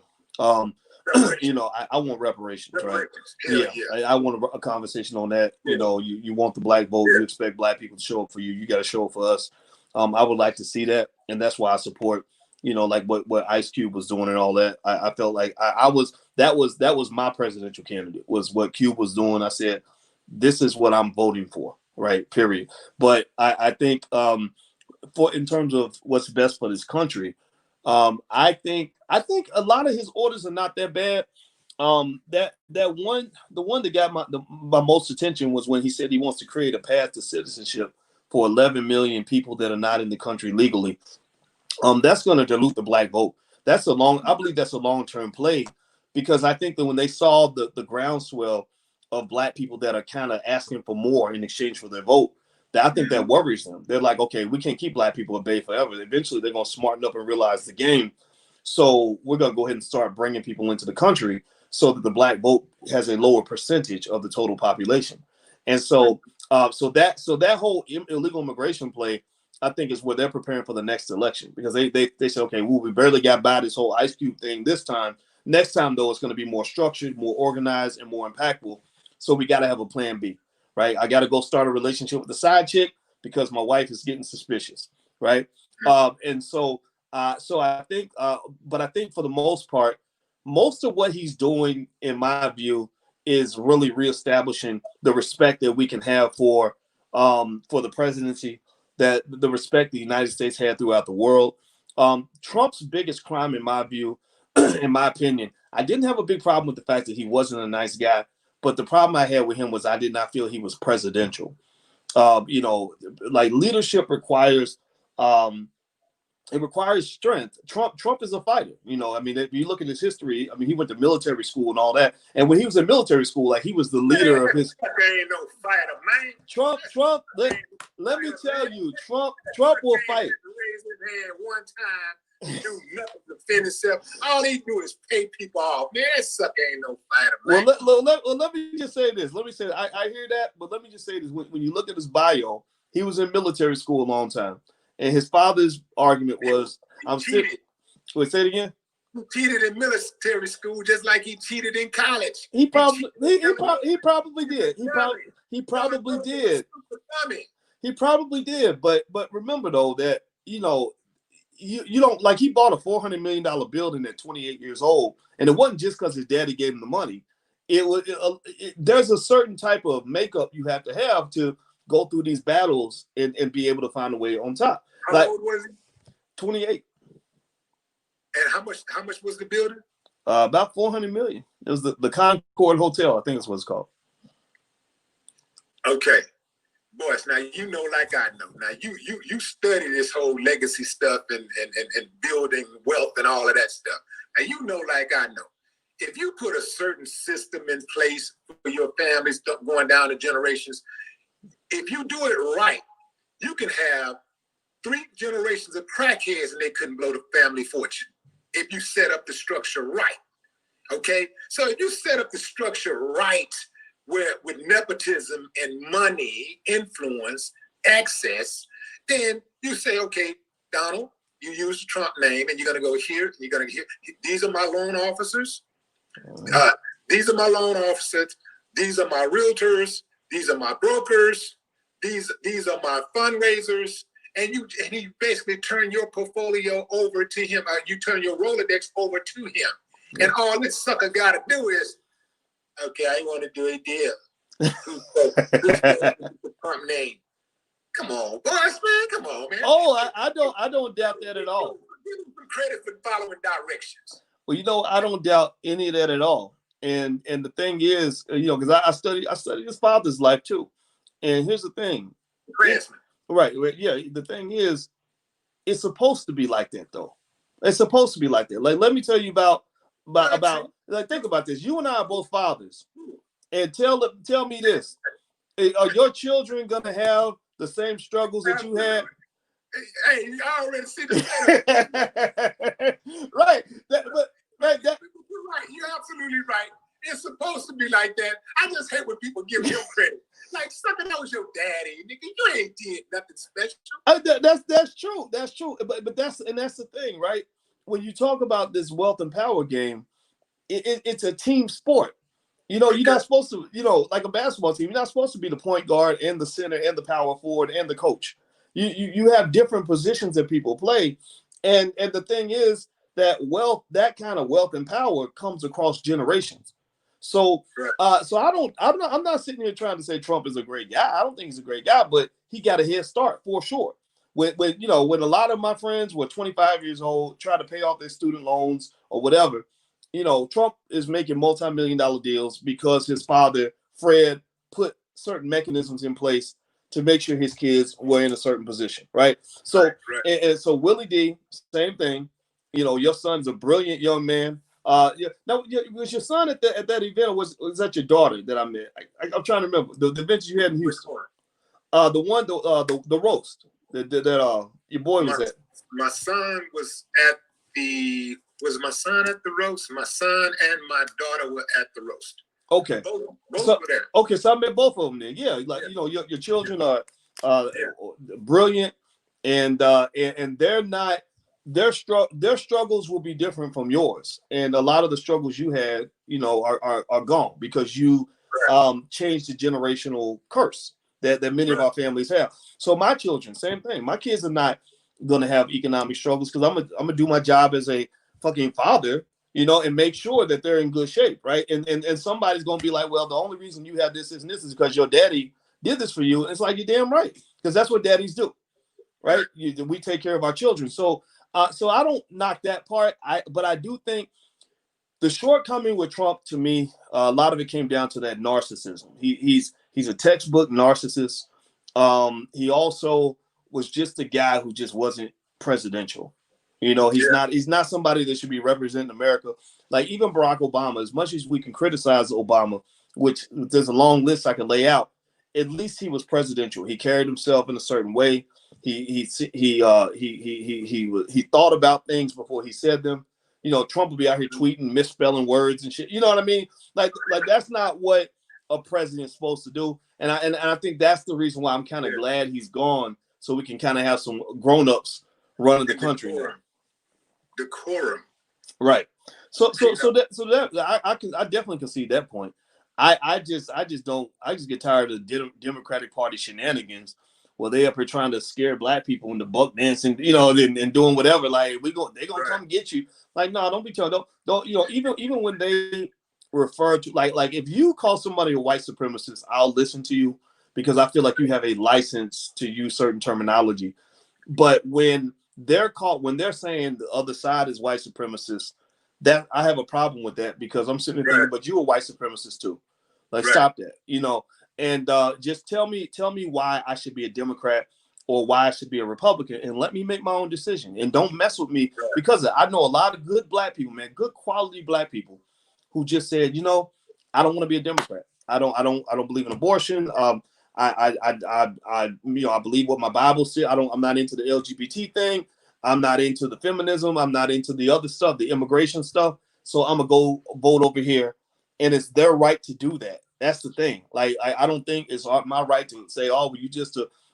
You know, I want reparations, right? Yeah. I want a conversation on that. You know, you want the black vote, you expect black people to show up for you. You got to show up for us. I would like to see that, and that's why I support, you know, like what Ice Cube was doing and all that. I felt like that was my presidential candidate, was what Cube was doing. I said, this is what I'm voting for, right? Period. But I think for in terms of what's best for this country, I think a lot of his orders are not that bad. The one that got my most attention was when he said he wants to create a path to citizenship for 11 million people that are not in the country legally. That's going to dilute the black vote. I believe that's a long-term play, because I think that when they saw the groundswell of black people that are kind of asking for more in exchange for their vote, I think that worries them. They're like, okay, we can't keep black people at bay forever. Eventually, they're going to smarten up and realize the game. So we're going to go ahead and start bringing people into the country so that the black vote has a lower percentage of the total population. And so that whole illegal immigration play, I think, is where they're preparing for the next election, because they said, okay, well, we barely got by this whole Ice Cube thing this time. Next time, though, it's going to be more structured, more organized, and more impactful. So we got to have a plan B, right? I got to go start a relationship with the side chick because my wife is getting suspicious, right? So I think, but I think for the most part, most of what he's doing, in my view, is really reestablishing the respect that we can have for the presidency, that the respect the United States had throughout the world. Trump's biggest crime, in my view, in my opinion, I didn't have a big problem with the fact that he wasn't a nice guy, but the problem I had with him was I did not feel he was presidential. You know, like, leadership requires it requires strength. Trump is a fighter. You know, I mean, if you look at his history, I mean, he went to military school and all that. And when he was in military school, like, he was the leader of his. There ain't no fighter, man. Trump. Let me tell you, Trump will fight. Raise his hand one time, do nothing to defend himself. All he do is pay people off. Man, that sucker ain't no fighter, man. Well, let me just say this. Let me say, I hear that, but let me just say this. When you look at his bio, he was in military school a long time. And his father's argument was, I'm sick. Wait, say it again. He cheated in military school just like he cheated in college. He probably did. He probably did. He probably did. But remember, though, that, you know, you don't, like, he bought a $400 million building at 28 years old, and it wasn't just because his daddy gave him the money. There's a certain type of makeup you have to go through these battles and be able to find a way on top. How old was he? 28. And how much was the building? About 400 million. It was the Concord Hotel, I think that's what it's called. Okay. Boyce, now you know like I know. Now you study this whole legacy stuff and building wealth and all of that stuff. Now you know like I know. If you put a certain system in place for your families going down the generations, if you do it right, you can have 3 generations of crackheads and they couldn't blow the family fortune if you set up the structure right. Okay? So if you set up the structure right, where with nepotism and money, influence, access, then you say, okay, Donald, you use the Trump name and you're going to go here, and you're going to here. These are my loan officers. These are my loan officers. These are my realtors. These are my brokers. These are my fundraisers. And you basically turn your portfolio over to him. You turn your Rolodex over to him. And all this sucker got to do is, okay, I want to do a deal. Who's the Trump name? Come on, Boyce, man. Come on, man. Oh, I don't doubt that at all. Give him some credit for following directions. Well, you know, I don't doubt any of that at all. And the thing is, you know, because I study his father's life too. And here's the thing. Right. Yeah. The thing is, it's supposed to be like that, though. It's supposed to be like that. Like, let me tell you about like, think about this. You and I are both fathers. And tell me this. Are your children gonna have the same struggles that you had? Hey, I already see the right. Right. You're right. You're absolutely right. It's supposed to be like that. I just hate when people give him credit. Like, something that was your daddy, nigga. You ain't did nothing special. That's true. That's true. But that's the thing, right? When you talk about this wealth and power game, it's a team sport. You know, you're not supposed to, you know, like a basketball team, you're not supposed to be the point guard and the center and the power forward and the coach. You have different positions that people play. And the thing is that that kind of wealth and power comes across generations. So so I'm not sitting here trying to say Trump is a great guy. I don't think he's a great guy, but he got a head start for sure. When you know, when a lot of my friends were 25 years old, trying to pay off their student loans or whatever, you know, Trump is making multi-million-dollar deals because his father, Fred, put certain mechanisms in place to make sure his kids were in a certain position, right? So, And so Willie D, same thing. You know, your son's a brilliant young man. Yeah. Now, was your son at that event, or was that your daughter that I met? I'm trying to remember the event you had in Houston. The roast that your boy was at. My son was at the. Was my son at the roast? My son and my daughter were at the roast. Okay. Both were there. Okay, so I met both of them there. Yeah, like you know, your children are brilliant, and they're not. Their struggles will be different from yours, and a lot of the struggles you had, you know, are gone because you changed the generational curse that many of our families have. So my children, same thing. My kids are not going to have economic struggles because I'm gonna do my job as a fucking father, you know, and make sure that they're in good shape, right? And somebody's gonna be like, well, the only reason you have this and this is because your daddy did this for you. And it's like, you're damn right, because that's what daddies do, right? We take care of our children. So so I don't knock that part. But I do think the shortcoming with Trump, to me, a lot of it came down to that narcissism. He's a textbook narcissist. He also was just a guy who just wasn't presidential. You know, he's not somebody that should be representing America. Like even Barack Obama, as much as we can criticize Obama, which there's a long list I can lay out, at least he was presidential. He carried himself in a certain way. He thought about things before he said them. You know, Trump would be out here tweeting, misspelling words and shit. You know what I mean? Like that's not what a president's supposed to do. And I think that's the reason why I'm kind of glad he's gone, so we can kind of have some grown-ups running the country now. Decorum. Right. So that I definitely can see that point. I just get tired of the Democratic Party shenanigans where they up here trying to scare black people into buck dancing, you know, and doing whatever. Like they're gonna come get you. Like, no, don't be told. Don't you know, even when they refer to like if you call somebody a white supremacist, I'll listen to you because I feel like you have a license to use certain terminology. But when they're saying the other side is white supremacist, that I have a problem with that because I'm sitting there thinking, but you're a white supremacist too. Like stop that, you know. And just tell me why I should be a Democrat or why I should be a Republican, and let me make my own decision. And don't mess with me because I know a lot of good black people, man, good quality black people, who just said, you know, I don't want to be a Democrat. I don't believe in abortion. I believe what my Bible said. I'm not into the LGBT thing. I'm not into the feminism. I'm not into the other stuff, the immigration stuff. So I'm gonna go vote over here, and it's their right to do that. That's the thing. Like I don't think it's my right to say, oh,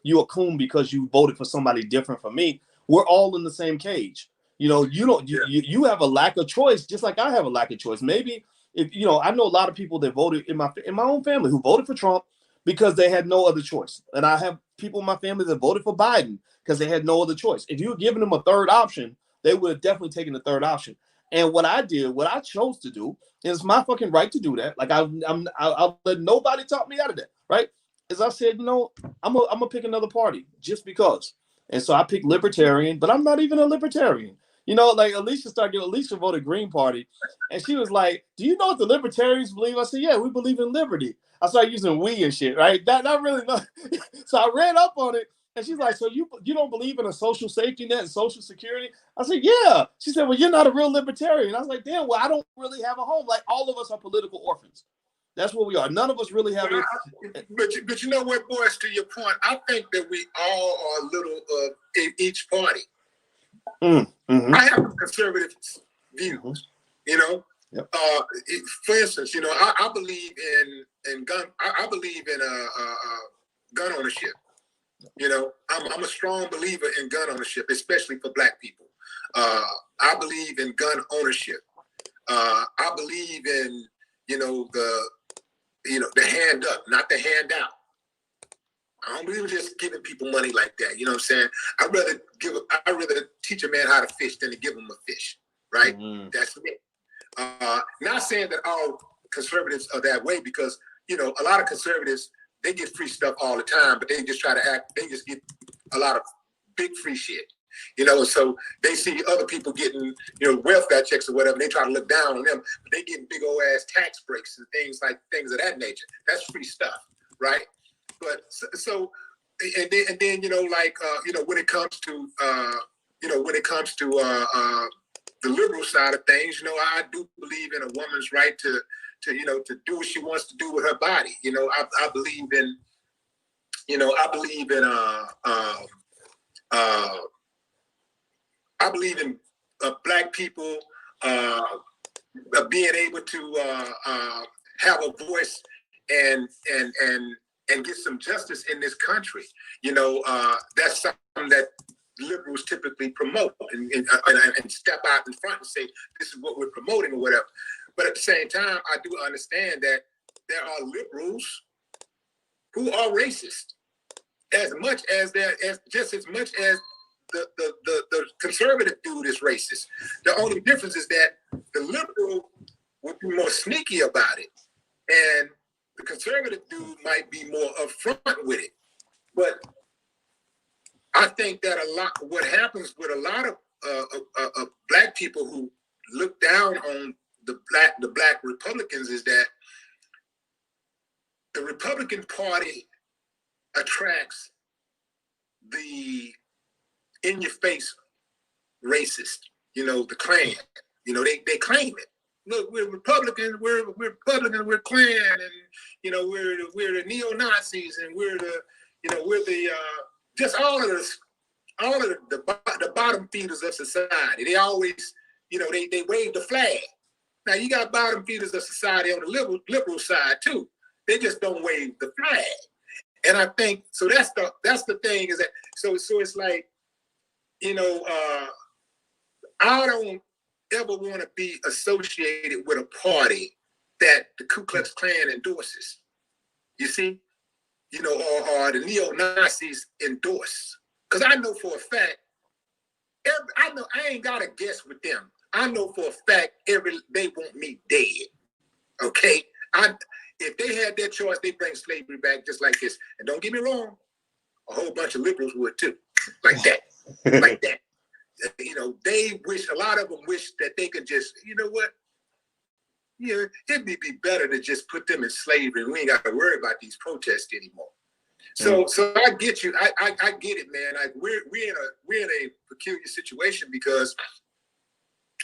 you a coon because you voted for somebody different from me. We're all in the same cage. You know, you have a lack of choice, just like I have a lack of choice. Maybe if you know, I know a lot of people that voted in my own family who voted for Trump because they had no other choice, and I have people in my family that voted for Biden because they had no other choice. If you were giving them a third option, they would have definitely taken the third option. And what I chose to do, is my fucking right to do that. Like I'll let nobody talk me out of that, right? As I said, you know, I'm gonna pick another party just because. And so I picked libertarian, but I'm not even a libertarian. You know, like Alicia voted Green Party, and she was like, "Do you know what the libertarians believe?" I said, "Yeah, we believe in liberty." I started using "we" and shit, right? Not really. No. So I read up on it, and she's like, "So you don't believe in a social safety net and social security?" I said, "Yeah." She said, "Well, you're not a real libertarian." I was like, "Damn, well, I don't really have a home. Like all of us are political orphans. That's what we are. None of us really have it." But you know what, Boyce, to your point, I think that we all are a little in each party. Mm-hmm. I have conservative views, you know. Yep. For instance, you know, I believe in gun. I believe in gun ownership. You know, I'm a strong believer in gun ownership, especially for black people. I believe in gun ownership. I believe in, the hand up, not the hand out. I don't believe in just giving people money like that. You know what I'm saying? I'd rather teach a man how to fish than to give him a fish, right? Mm-hmm. That's me. Not saying that all conservatives are that way, because, a lot of conservatives, they get free stuff all the time, but they just they just get a lot of big free shit. So they see other people getting, welfare checks or whatever, and they try to look down on them, but they getting big old ass tax breaks and things of that nature. That's free stuff, right? But and then when it comes to the liberal side of things, I do believe in a woman's right to do what she wants to do with her body. I believe in Black people being able to have a voice and get some justice in this country. That's something that liberals typically promote and step out in front and say, this is what we're promoting or whatever. But at the same time, I do understand that there are liberals who are racist just as much as the conservative dude is racist. The only difference is that the liberal would be more sneaky about it, and the conservative dude might be more upfront with it. But I think that what happens with a lot of Black people who look down on the black Republicans is that the Republican Party attracts the in-your-face racist, the Klan. They claim it. Look, we're Republicans. We're Republicans. We're Klan, and we're the neo-Nazis, and we're the just all of the bottom feeders of society. They always, they wave the flag. Now you got bottom feeders of society on the liberal side too. They just don't wave the flag. And I think so. That's the thing is that so it's like, I don't ever want to be associated with a party that the Ku Klux Klan endorses. You see, or the neo-Nazis endorse. Because I know for a fact, I ain't got to guess with them. I know for a fact they want me dead. Okay? If they had their choice, they bring slavery back just like this. And don't get me wrong, a whole bunch of liberals would too. Like that. Like that. A lot of them wish that they could just, it'd be better to just put them in slavery and we ain't got to worry about these protests anymore. So I get you. I get it, man. Like we're in a peculiar situation because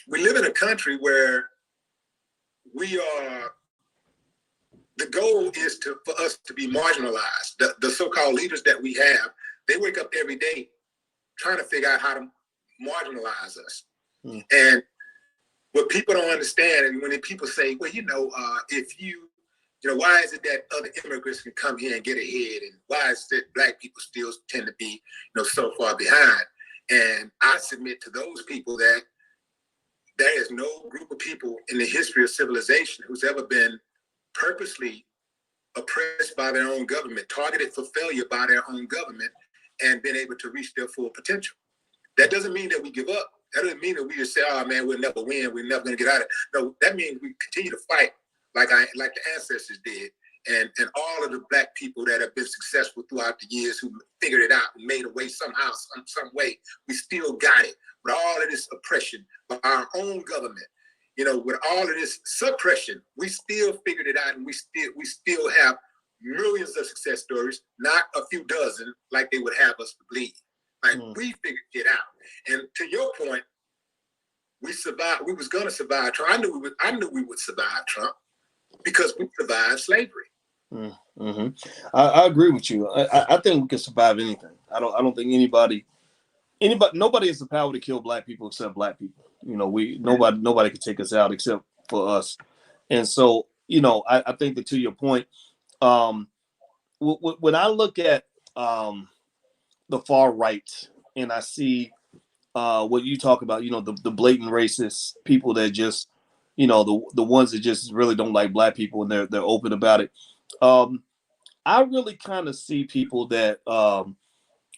we live in a country where the goal is for us to be marginalized. The so-called leaders that we have, they wake up every day trying to figure out how to marginalize us. And what people don't understand, and when people say, well, if you, why is it that other immigrants can come here and get ahead, and why is it Black people still tend to be, so far behind? And I submit to those people that there is no group of people in the history of civilization who's ever been purposely oppressed by their own government, targeted for failure by their own government, and been able to reach their full potential. That doesn't mean that we give up. That doesn't mean that we just say, oh man, we'll never win. We're never going to get out of it. No, that means we continue to fight like the ancestors did. And all of the Black people that have been successful throughout the years who figured it out and made a way somehow, some way, we still got it. With all of this oppression by our own government, with all of this suppression, we still figured it out, and we still have millions of success stories, not a few dozen like they would have us believe. Like we figured it out. And to your point, we survived. We was gonna survive Trump. I knew we would survive Trump because we survived slavery. Mm-hmm. I agree with you. I think we can survive anything. I don't think nobody has the power to kill Black people except Black people. Nobody can take us out except for us. And so, I think that to your point, when I look at the far right and I see what you talk about, the blatant racist people that just, the ones that just really don't like black people, and they're open about it. I really kind of see people that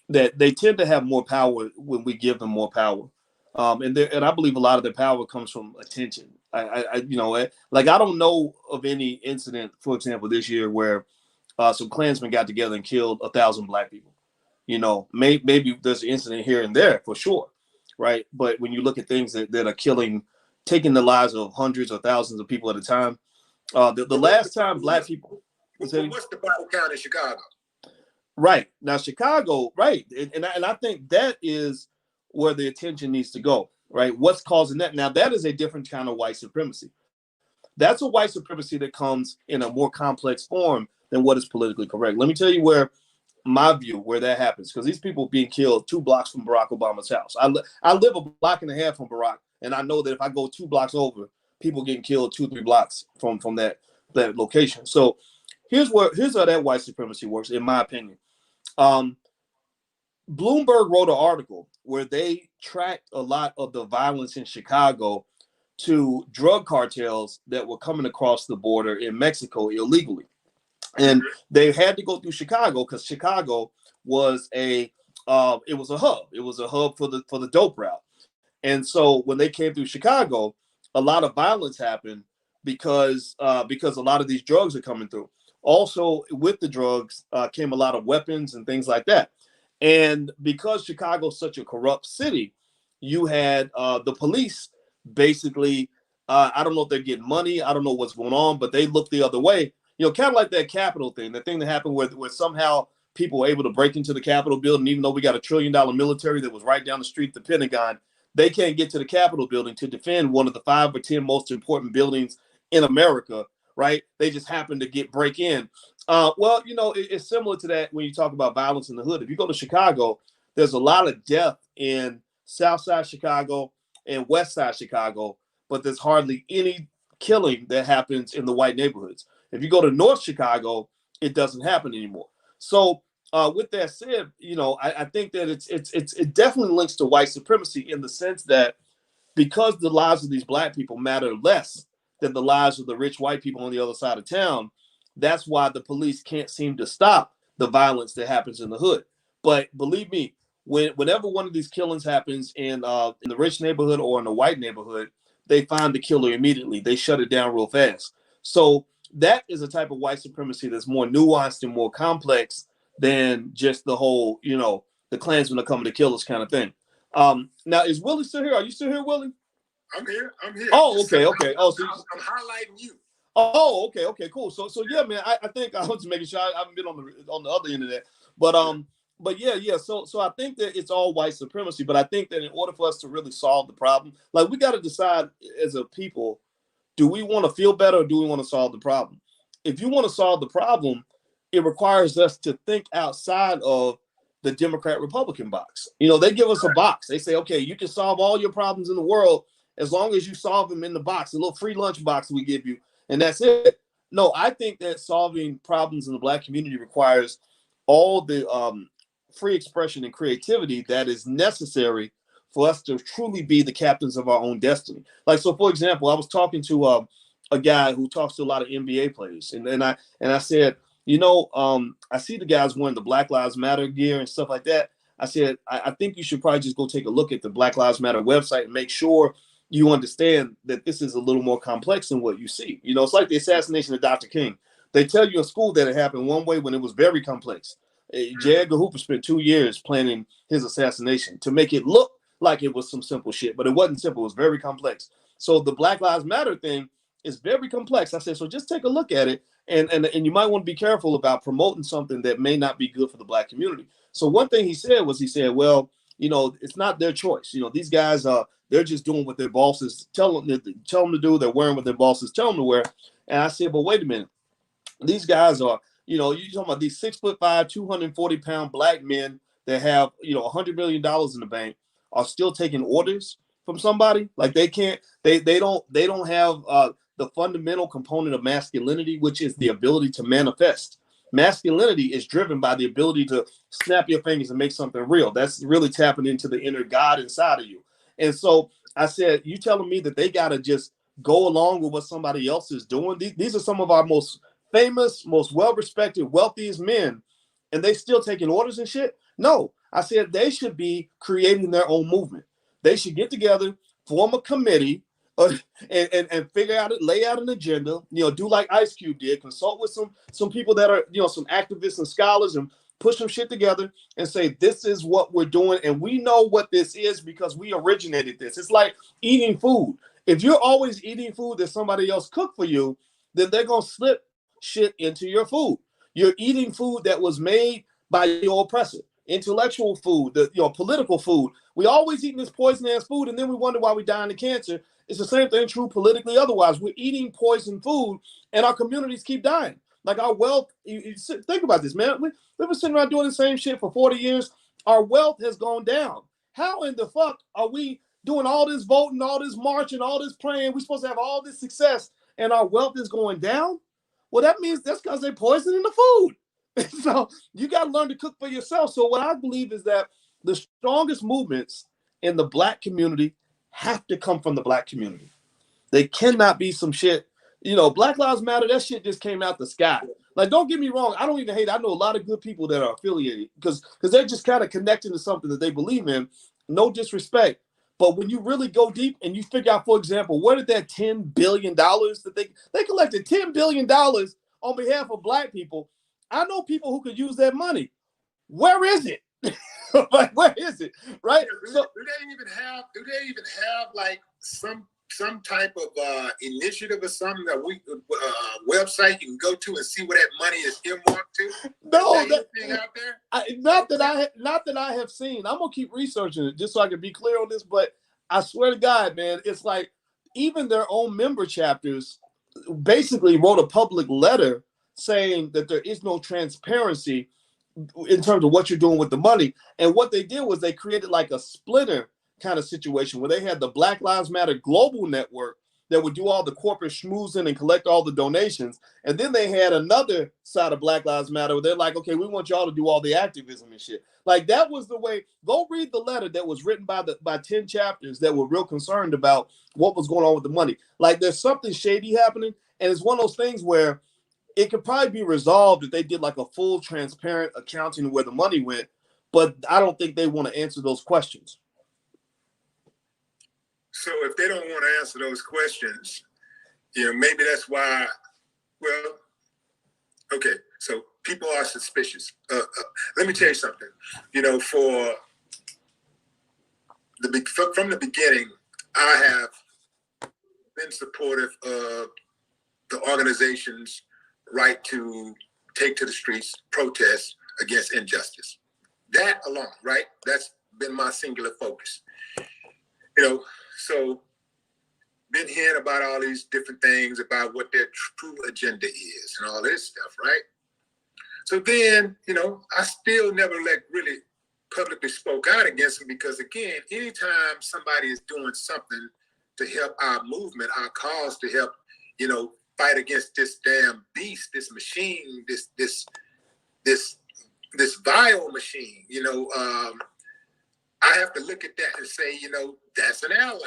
they tend to have more power when we give them more power. And I believe a lot of their power comes from attention. Like I don't know of any incident, for example, this year where some Klansmen got together and killed 1,000 black people. Maybe there's an incident here and there for sure, right? But when you look at things that are taking the lives of hundreds or thousands of people at a time, the last time black people. What's the Bible count in Chicago? Right. Now, Chicago, right. And I think that is where the attention needs to go, right? What's causing that? Now, that is a different kind of white supremacy. That's a white supremacy that comes in a more complex form than what is politically correct. Let me tell you where that happens, because these people being killed 2 blocks from Barack Obama's house. I live a block and a half from Barack, and I know that if I go 2 blocks over, people getting killed 2-3 blocks from that location. So here's how that white supremacy works, in my opinion. Bloomberg wrote an article where they tracked a lot of the violence in Chicago to drug cartels that were coming across the border in Mexico illegally. And they had to go through Chicago because Chicago was it was a hub. It was a hub for the dope route. And so when they came through Chicago, a lot of violence happened because a lot of these drugs are coming through. Also, with the drugs came a lot of weapons and things like that. And because Chicago's such a corrupt city, you had the police basically, I don't know if they're getting money. I don't know what's going on, but they look the other way. Kind of like that Capitol thing, the thing that happened where somehow people were able to break into the Capitol building, even though we got $1 trillion military that was right down the street, the Pentagon. They can't get to the Capitol building to defend one of the 5 or 10 most important buildings in America, right? They just happen to break in. It's similar to that when you talk about violence in the hood. If you go to Chicago, there's a lot of death in South Side Chicago and West Side Chicago, but there's hardly any killing that happens in the white neighborhoods. If you go to North Chicago, it doesn't happen anymore. So with that said, I think that it definitely links to white supremacy in the sense that because the lives of these black people matter less than the lives of the rich white people on the other side of town, that's why the police can't seem to stop the violence that happens in the hood. But believe me, whenever one of these killings happens in the rich neighborhood or in the white neighborhood, they find the killer immediately. They shut it down real fast. So that is a type of white supremacy that's more nuanced and more complex than just the whole, the Klansmen are coming to kill us kind of thing. Now, is Willie still here? Are you still here, Willie? I'm here. Oh, okay. Oh, so I'm highlighting you. Oh, okay, cool. So yeah, man. I think I was just making sure I haven't been on the other end of that, but yeah. So I think that it's all white supremacy, but I think that in order for us to really solve the problem, like we got to decide as a people, do we want to feel better or do we want to solve the problem? If you want to solve the problem, it requires us to think outside of the Democrat-Republican box. They give us a box. They say, okay, you can solve all your problems in the world as long as you solve them in the box, a little free lunch box we give you, and that's it. No, I think that solving problems in the black community requires all the free expression and creativity that is necessary for us to truly be the captains of our own destiny. Like, so for example, I was talking to a guy who talks to a lot of NBA players, and I said, I see the guys wearing the Black Lives Matter gear and stuff like that. I said, I think you should probably just go take a look at the Black Lives Matter website and make sure you understand that this is a little more complex than what you see. It's like the assassination of Dr. King. They tell you in school that it happened one way when it was very complex. J. Edgar Hoover spent 2 years planning his assassination to make it look like it was some simple shit, but it wasn't simple. It was very complex. So the Black Lives Matter thing is very complex. I said, so just take a look at it, and you might want to be careful about promoting something that may not be good for the black community. So one thing he said, well, it's not their choice. These guys they're just doing what their bosses tell them to do. They're wearing what their bosses tell them to wear. And I said, but wait a minute. These guys are, you're talking about these 6'5", 240-pound black men that have, $100 million in the bank are still taking orders from somebody. Like they don't have the fundamental component of masculinity, which is the ability to manifest. Masculinity is driven by the ability to snap your fingers and make something real. That's really tapping into the inner God inside of you. And so I said, you telling me that they got to just go along with what somebody else is doing. These are some of our most famous, most well-respected, wealthiest men, and they still taking orders and shit. No, I said they should be creating their own movement. They should get together, form a committee, and figure out it, lay out an agenda. Do like Ice Cube did, consult with some people that are some activists and scholars, and push some shit together and say this is what we're doing, and we know what this is because we originated this. It's like eating food. If you're always eating food that somebody else cooked for you, then they're gonna slip shit into your food. You're eating food that was made by your oppressor. Intellectual food, political food. We always eating this poison ass food, and then we wonder why we dying of cancer. It's the same thing true politically. Otherwise, we're eating poison food, and our communities keep dying. Like our wealth. Think about this, man. We've been sitting around doing the same shit for 40 years. Our wealth has gone down. How in the fuck are we doing all this voting, all this marching, all this praying? We're supposed to have all this success, and our wealth is going down? Well, that means that's because they're poisoning the food. So you got to learn to cook for yourself. So what I believe is that the strongest movements in the Black community have to come from the Black community. They cannot be some shit. Black Lives Matter, that shit just came out the sky. Like, don't get me wrong. I don't even hate it. I know a lot of good people that are affiliated because they're just kind of connecting to something that they believe in. No disrespect. But when you really go deep and you figure out, for example, where did that $10 billion that they collected $10 billion on behalf of Black people. I know people who could use that money. Where is it? Like, where is it? Right? Do they even have like some type of initiative or something that website you can go to and see where that money is earmarked to? No, anything out there? Not that I have seen. I'm gonna keep researching it just so I can be clear on this. But I swear to God, man, it's like even their own member chapters basically wrote a public letter saying that there is no transparency in terms of what you're doing with the money. And what they did was they created like a splitter kind of situation where they had the Black Lives Matter global network that would do all the corporate schmoozing and collect all the donations. And then they had another side of Black Lives Matter where they're like, okay, we want y'all to do all the activism and shit. Like, that was the way. Go read the letter that was written by 10 chapters that were real concerned about what was going on with the money. Like, there's something shady happening. And it's one of those things where it could probably be resolved if they did like a full transparent accounting of where the money went. But I don't think they want to answer those questions. So if they don't want to answer those questions, maybe that's why. Well, okay. So people are suspicious. Let me tell you something. From the beginning, I have been supportive of the organization's right to take to the streets, protest against injustice. That alone, right? That's been my singular focus. So been hearing about all these different things about what their true agenda is and all this stuff, right? So then, I still never really publicly spoke out against them because, again, anytime somebody is doing something to help our movement, our cause, to help, fight against this damn beast, this machine, this vile machine, I have to look at that and say, that's an ally,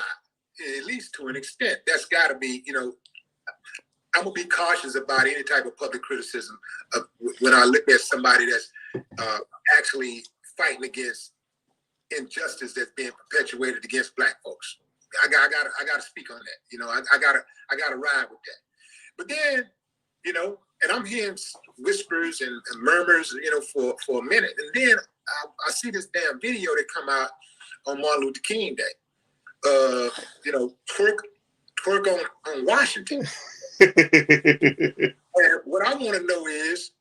at least to an extent. That's got to be, I'm going to be cautious about any type of public criticism when I look at somebody that's actually fighting against injustice that's being perpetuated against Black folks. I got to speak on that. I got to ride with that. But then, and I'm hearing whispers and murmurs, for a minute. And then I see this damn video that come out on Martin Luther King Day. Twerk on Washington. And what I want to know is,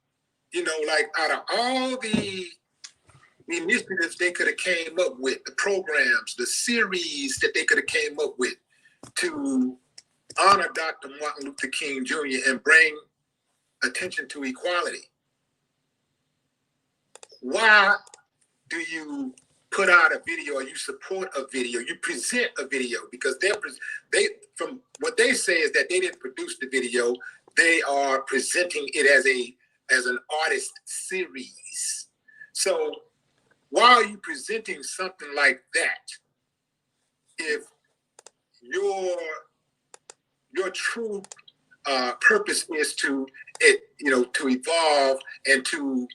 like, out of all the initiatives they could have came up with, the programs, the series that they could have came up with to honor Dr. Martin Luther King Jr. and bring attention to equality, why do you put out a video or you support a video, you present a video? Because they from what they say is that they didn't produce the video, they are presenting it as an artist series. So why are you presenting something like that if your true purpose is to to evolve and to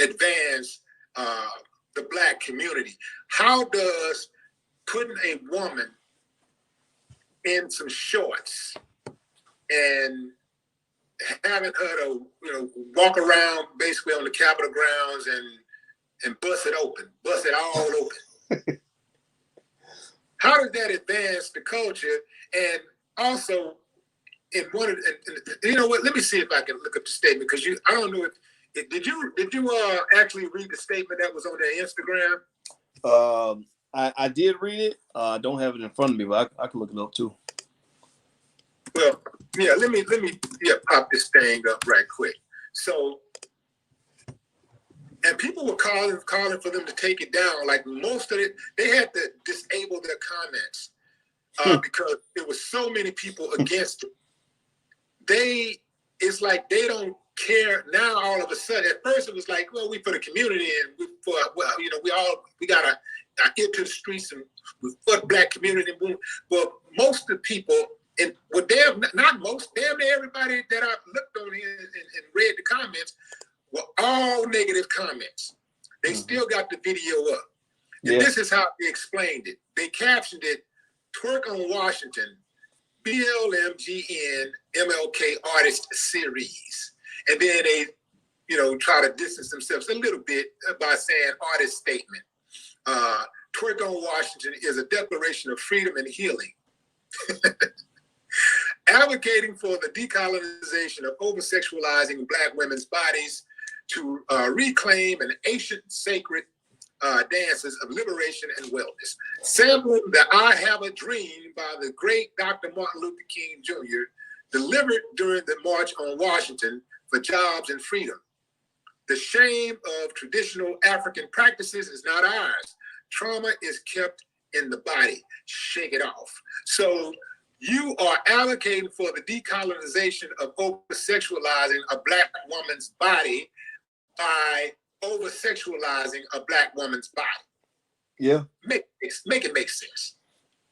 advance the Black community. How does putting a woman in some shorts and having her to walk around basically on the Capitol grounds and bust it all open? How does that advance the culture? And also, in one of you know what? Let me see if I can look up the statement, because I don't know if did you actually read the statement that was on their Instagram? I did read it. I don't have it in front of me, but I can look it up too. Well, yeah. Let me pop this thing up right quick. So, and people were calling for them to take it down. Like most of it, they had to disable their comments because there were so many people against it. It's like they don't care now. All of a sudden, at first it was like, well, we for the community and we gotta get to the streets and we for the Black community. But most of the people, and damn near everybody that I looked on here and read the comments were all negative comments. They still got the video up. And this is how they explained it. They captioned it, "Twerk on Washington, BLMGN MLK Artist Series." And then they, try to distance themselves a little bit by saying artist statement. "Twerk on Washington is a declaration of freedom and healing. Advocating for the decolonization of over-sexualizing Black women's bodies to reclaim an ancient sacred dances of liberation and wellness. Sampling the I Have a Dream by the great Dr. Martin Luther King Jr., delivered during the March on Washington for Jobs and Freedom. The shame of traditional African practices is not ours. Trauma is kept in the body. Shake it off." So you are advocating for the decolonization of over-sexualizing a Black woman's body by over-sexualizing a Black woman's body. Yeah. Make it make sense.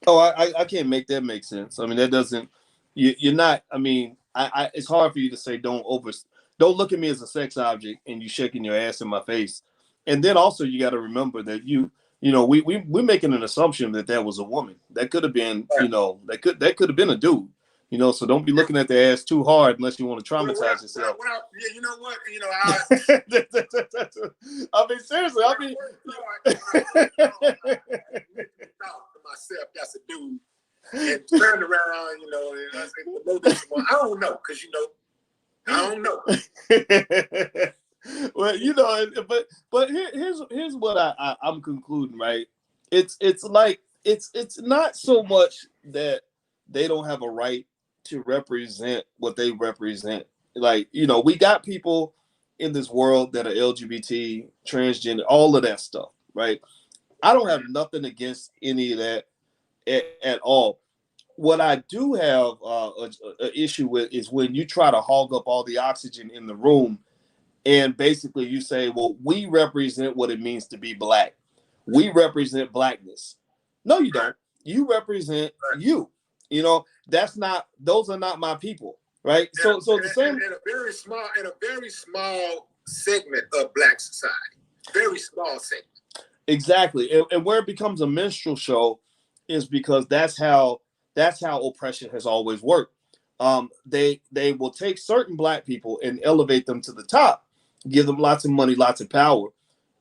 Oh, I can't make that make sense. I mean, that doesn't. You're not. I mean, it's hard for you to say don't look at me as a sex object and you shaking your ass in my face. And then also you got to remember that we're making an assumption that was a woman. That could have been, that could have been a dude. So don't be looking at the ass too hard unless you want to traumatize yourself. You know what? I mean, seriously. I mean, I thought to myself, that's a dude. And turned around, and I said, I don't know, because I don't know. Well, but here's what I'm concluding, right? It's like it's not so much that they don't have a right to represent what they represent. Like, we got people in this world that are LGBT, transgender, all of that stuff, right? I don't have nothing against any of that at all. What I do have an issue with is when you try to hog up all the oxygen in the room and basically you say, well, we represent what it means to be Black. We represent Blackness. No, you don't. You represent you. Those are not my people, right? So the same in a very small segment of Black society. Very small segment. Exactly. And where it becomes a minstrel show is because that's how oppression has always worked. They will take certain Black people and elevate them to the top, give them lots of money, lots of power,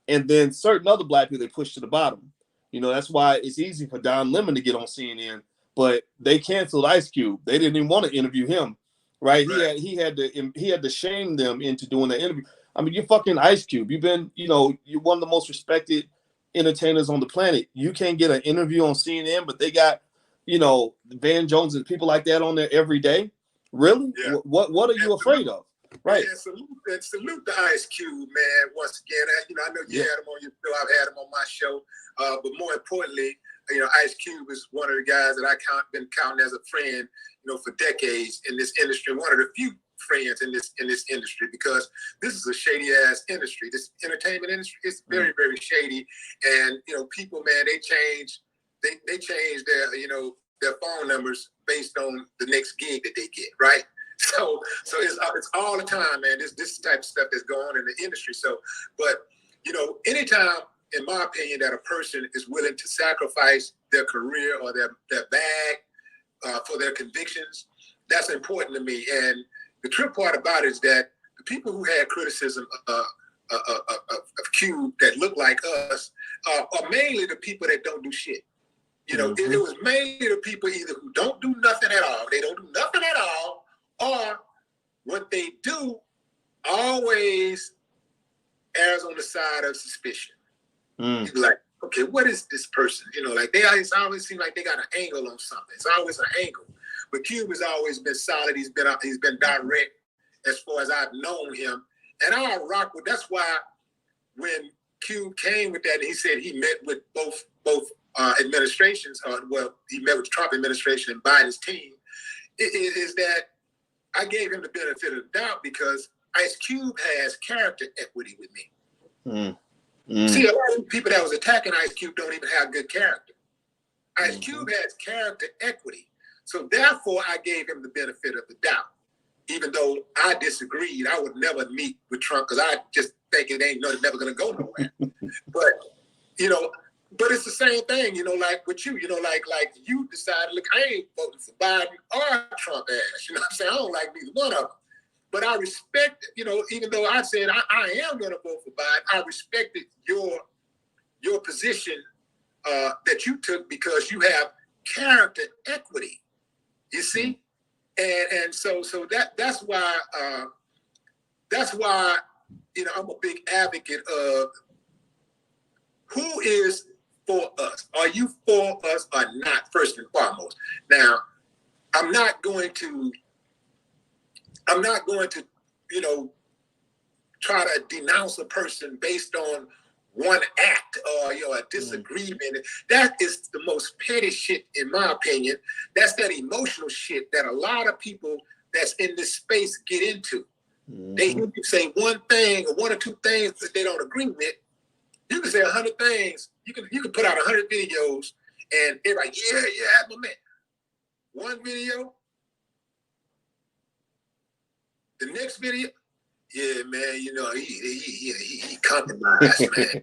and then certain other Black people they push to the bottom. That's why it's easy for Don Lemon to get on CNN, but they canceled Ice Cube. They didn't even want to interview him, right? He had to shame them into doing the interview. I mean, you're fucking Ice Cube. You've been, you're one of the most respected entertainers on the planet. You can't get an interview on CNN, but they got, Van Jones and people like that on there every day. Really? Yeah. What are you afraid of? Right. And salute the Ice Cube, man. Once again, I know you had him on your show. I've had him on my show. But more importantly, Ice Cube is one of the guys that been counting as a friend, for decades in this industry. One of the few friends in this industry, because this is a shady ass industry. This entertainment industry is very, very shady. And people, man, they change their their phone numbers based on the next gig that they get, right? So it's all the time, man. This type of stuff that's going on in the industry. So, but anytime, in my opinion, that a person is willing to sacrifice their career or their bag for their convictions, that's important to me. And the trip part about it is that the people who had criticism of Cube that look like us are mainly the people that don't do shit. It was mainly the people either who don't do nothing at all, they don't do nothing at all, or what they do always errs on the side of suspicion. You're like, okay, what is this person? Like they always seem like they got an angle on something. It's always an angle. But Cube has always been solid. He's been direct as far as I've known him. And I rock with. That's why when Cube came with that, he said he met with both administrations. He met with the Trump administration and Biden's team. Is that I gave him the benefit of the doubt because Ice Cube has character equity with me. See, a lot of people that was attacking Ice Cube don't even have good character. Ice Cube has character equity. So therefore, I gave him the benefit of the doubt. Even though I disagreed, I would never meet with Trump because I just think it's never going to go nowhere. But it's the same thing, like with you, like you decided, look, I ain't voting for Biden or Trump ass. You know what I'm saying? I don't like neither one of them. But I respect, even though I said I am going to vote for Biden, I respected your position that you took because you have character equity. You see? And so that's why I'm a big advocate of who is for us. Are you for us or not, first and foremost? Now, I'm not going to try to denounce a person based on one act or a disagreement. That is the most petty shit, in my opinion. That's that emotional shit that a lot of people that's in this space get into. They hear you say one thing or one or two things that they don't agree with. You can say 100 things. You can put out 100 videos, and they're like, yeah, my man. One video. The next video, yeah, man, he compromised, man.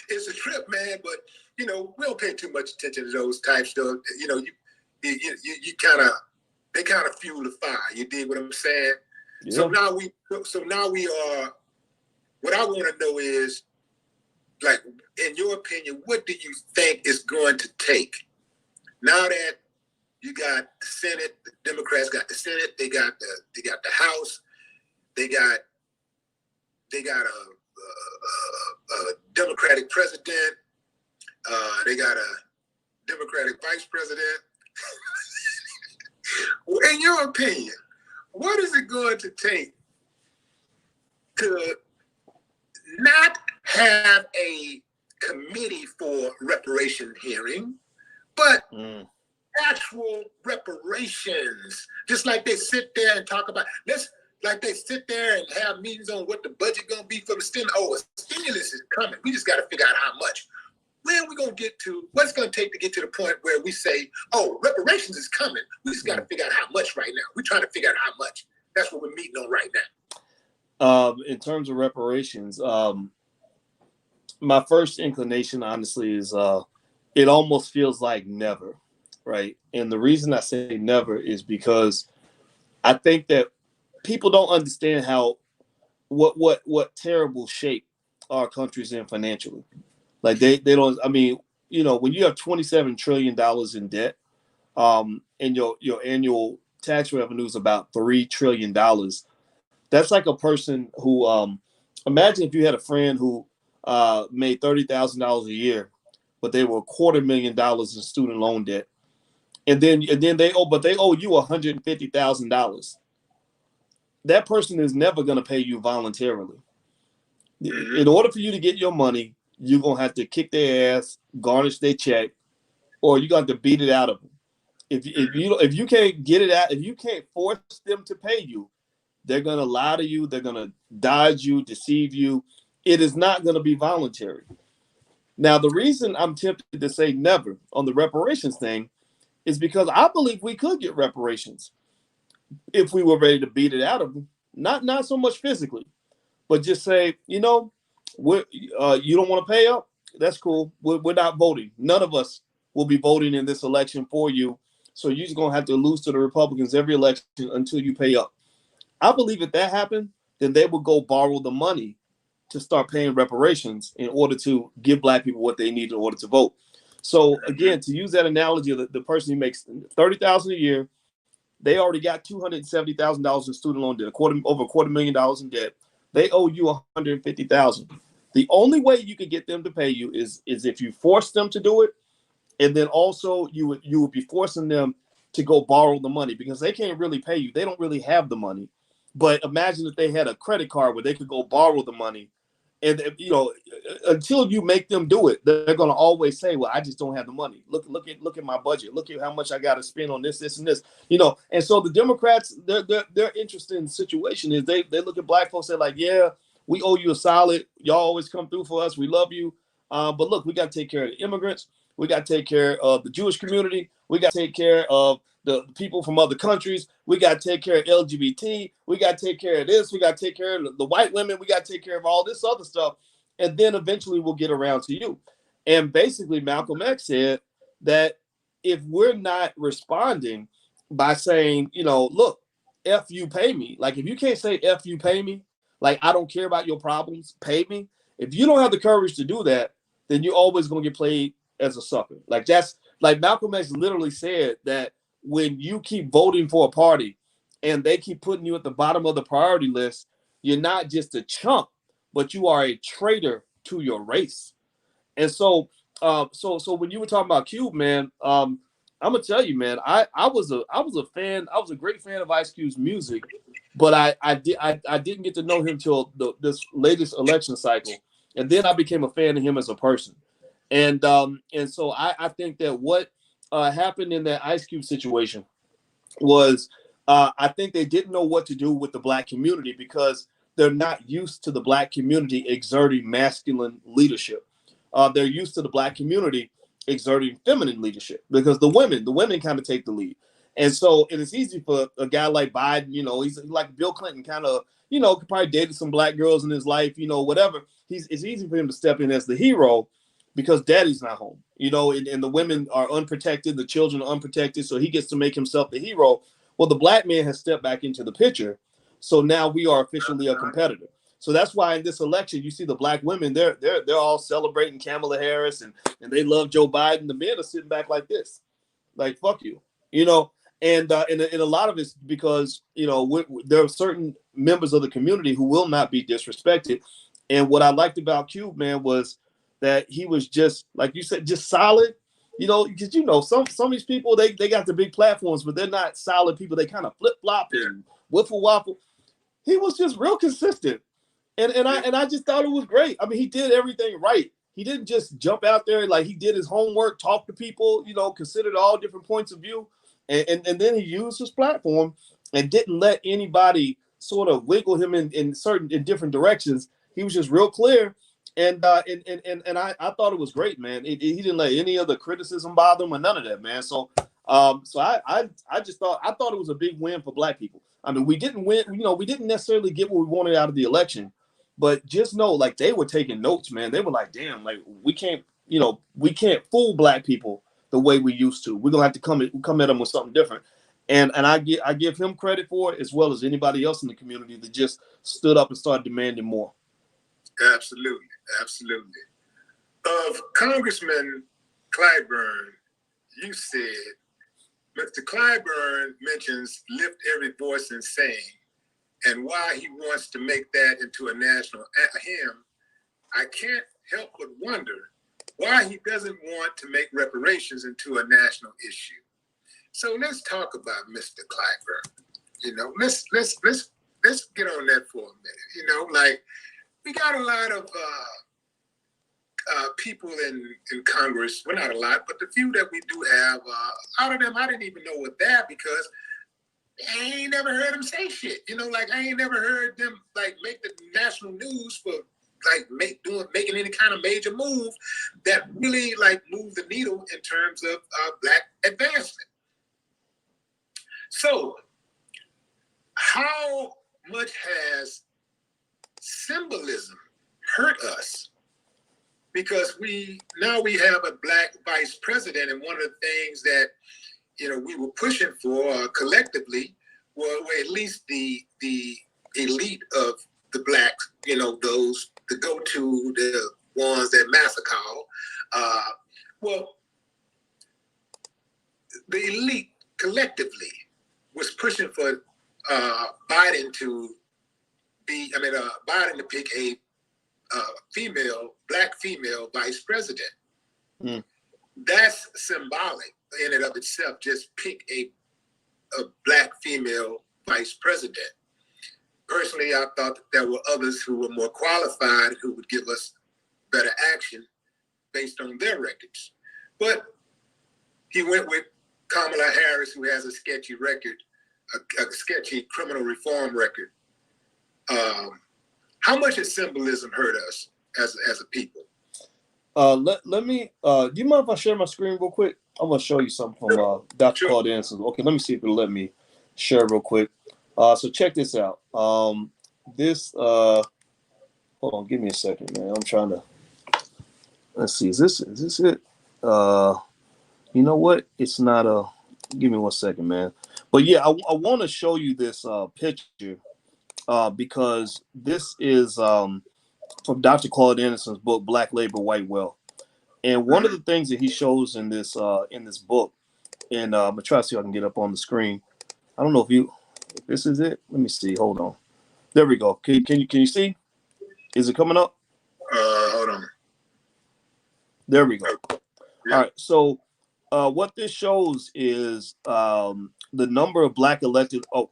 It's a trip, man, but we don't pay too much attention to those types of, they kind of fuel the fire. You dig what I'm saying? Yeah. So now we are. What I want to know is, like, in your opinion, what do you think is going to take now that you got the Senate, the Democrats got the Senate, they got the House, they got a Democratic president, they got a Democratic vice president. In your opinion, what is it going to take to not have a committee for reparation hearing, but actual reparations, just like they sit there and talk about like they sit there and have meetings on what the budget gonna be for the stimulus. Oh, a stimulus is coming. We just got to figure out how much. When are we gonna get to? What's it gonna take to get to the point where we say, "Oh, reparations is coming." We just got to figure out how much right now. We're trying to figure out how much. That's what we're meeting on right now. In terms of reparations, my first inclination, honestly, is it almost feels like never. Right. And the reason I say never is because I think that people don't understand what terrible shape our country's in financially. Like they don't, I mean, when you have $27 trillion in debt, and your annual tax revenue is about $3 trillion, that's like a person who, imagine if you had a friend who made $30,000 a year, but they were $250,000 in student loan debt. And then they owe you $150,000. That person is never going to pay you voluntarily. In order for you to get your money, you're going to have to kick their ass, garnish their check, or you're going to have to beat it out of them. If you can't get it out, if you can't force them to pay you, they're going to lie to you. They're going to dodge you, deceive you. It is not going to be voluntary. Now, the reason I'm tempted to say never on the reparations thing is because I believe we could get reparations if we were ready to beat it out of them. Not so much physically, but just say, you don't want to pay up. That's cool. We're not voting. None of us will be voting in this election for you. So you're just gonna have to lose to the Republicans every election until you pay up. I believe if that happened, then they would go borrow the money to start paying reparations in order to give black people what they need in order to vote. So again, to use that analogy of the person who makes $30,000 a year, they already got $270,000 in student loan debt, over $250,000 in debt. They owe you $150,000. The only way you can get them to pay you is if you force them to do it, and then also you would be forcing them to go borrow the money because they can't really pay you. They don't really have the money. But imagine if they had a credit card where they could go borrow the money, and until you make them do it, they're going to always say, "Well, I just don't have the money. Look at my budget. Look at how much I got to spend on this, and this." And so the Democrats, their interesting situation is they look at black folks. They're like, "Yeah, we owe you a solid. Y'all always come through for us. We love you, but look, we got to take care of the immigrants. We got to take care of the Jewish community. We got to take care of the people from other countries. We got to take care of LGBT. We got to take care of this. We got to take care of the white women. We got to take care of all this other stuff. And then eventually we'll get around to you." And basically Malcolm X said that if we're not responding by saying, look, F you, pay me. Like, if you can't say F you, pay me, like, I don't care about your problems, pay me. If you don't have the courage to do that, then you're always going to get played as a sucker. Like, that's like Malcolm X literally said that when you keep voting for a party and they keep putting you at the bottom of the priority list, you're not just a chump, but you are a traitor to your race. And so when you were talking about Cube, man, I'm gonna tell you, man, I was a fan. I was a great fan of Ice Cube's music, but I didn't get to know him till this latest election cycle, and then I became a fan of him as a person. And so I think that what happened in that Ice Cube situation was I think they didn't know what to do with the black community because they're not used to the black community exerting masculine leadership. They're used to the black community exerting feminine leadership because the women kind of take the lead. And so it is easy for a guy like Biden, he's like Bill Clinton, kind of, could probably dated some black girls in his life, whatever. It's easy for him to step in as the hero because daddy's not home, and the women are unprotected, the children are unprotected, so he gets to make himself the hero. Well, the black man has stepped back into the picture, so now we are officially a competitor. So that's why in this election, you see the black women, they're all celebrating Kamala Harris and they love Joe Biden. The men are sitting back like this, like, fuck you, and a lot of it's because, there are certain members of the community who will not be disrespected. And what I liked about Cube, man, was that he was just, like you said, just solid, because, some of these people, they got the big platforms, but they're not solid people. They kind of flip-flop and wiffle waffle. He was just real consistent. And I just thought it was great. I mean, he did everything right. He didn't just jump out there. Like, he did his homework, talked to people, considered all different points of view. And then he used his platform and didn't let anybody sort of wiggle him in different directions. He was just real clear. And I thought it was great, man. He didn't let any of the criticism bother him or none of that, man. So I just thought it was a big win for black people. I mean, we didn't win, we didn't necessarily get what we wanted out of the election, but just know, like, they were taking notes, man. They were like, damn, like, we can't fool black people the way we used to. We're gonna have to come at them with something different. And I give him credit for it, as well as anybody else in the community that just stood up and started demanding more. Absolutely. Of Congressman Clyburn, you said, Mr. Clyburn mentions lift every voice and sing, and why he wants to make that into a national hymn. I can't help but wonder why he doesn't want to make reparations into a national issue. So let's talk about Mr. Clyburn. Let's get on that for a minute. Like, we got a lot of people in Congress. Well, not a lot, but the few that we do have, a lot of them I didn't even know were there because I ain't never heard them say shit. Like, I ain't never heard them, like, make the national news for like making any kind of major move that really like move the needle in terms of Black advancement. So, how much has symbolism hurt us? Because we have a Black vice president, and one of the things that we were pushing for collectively were at least the elite of the Blacks, those the go-to, the ones that Massa call. Well, the elite collectively was pushing for Biden to pick a Black female vice president. Mm. That's symbolic in and of itself. Just pick a Black female vice president. Personally, I thought that there were others who were more qualified who would give us better action based on their records. But he went with Kamala Harris, who has a sketchy record, a sketchy criminal reform record. How much has symbolism hurt us as a people? Let me. Do you mind if I share my screen real quick? I'm gonna show you something from Dr. Claude Anderson. Okay, let me see if it'll let me share real quick. So check this out. Hold on, give me a second, man. I'm trying to. Let's see. Is this it? You know what? It's not a. Give me 1 second, man. But yeah, I want to show you this picture because this is from Dr. Claude Anderson's book, Black Labor, White Wealth. And one of the things that he shows in this book, and I'm gonna try to see if I can get up on the screen. I don't know if this is it. Let me see. Hold on. There we go. Can you see? Is it coming up? Hold on. There we go. Yeah. All right. So what this shows is the number of Black elected. Oh,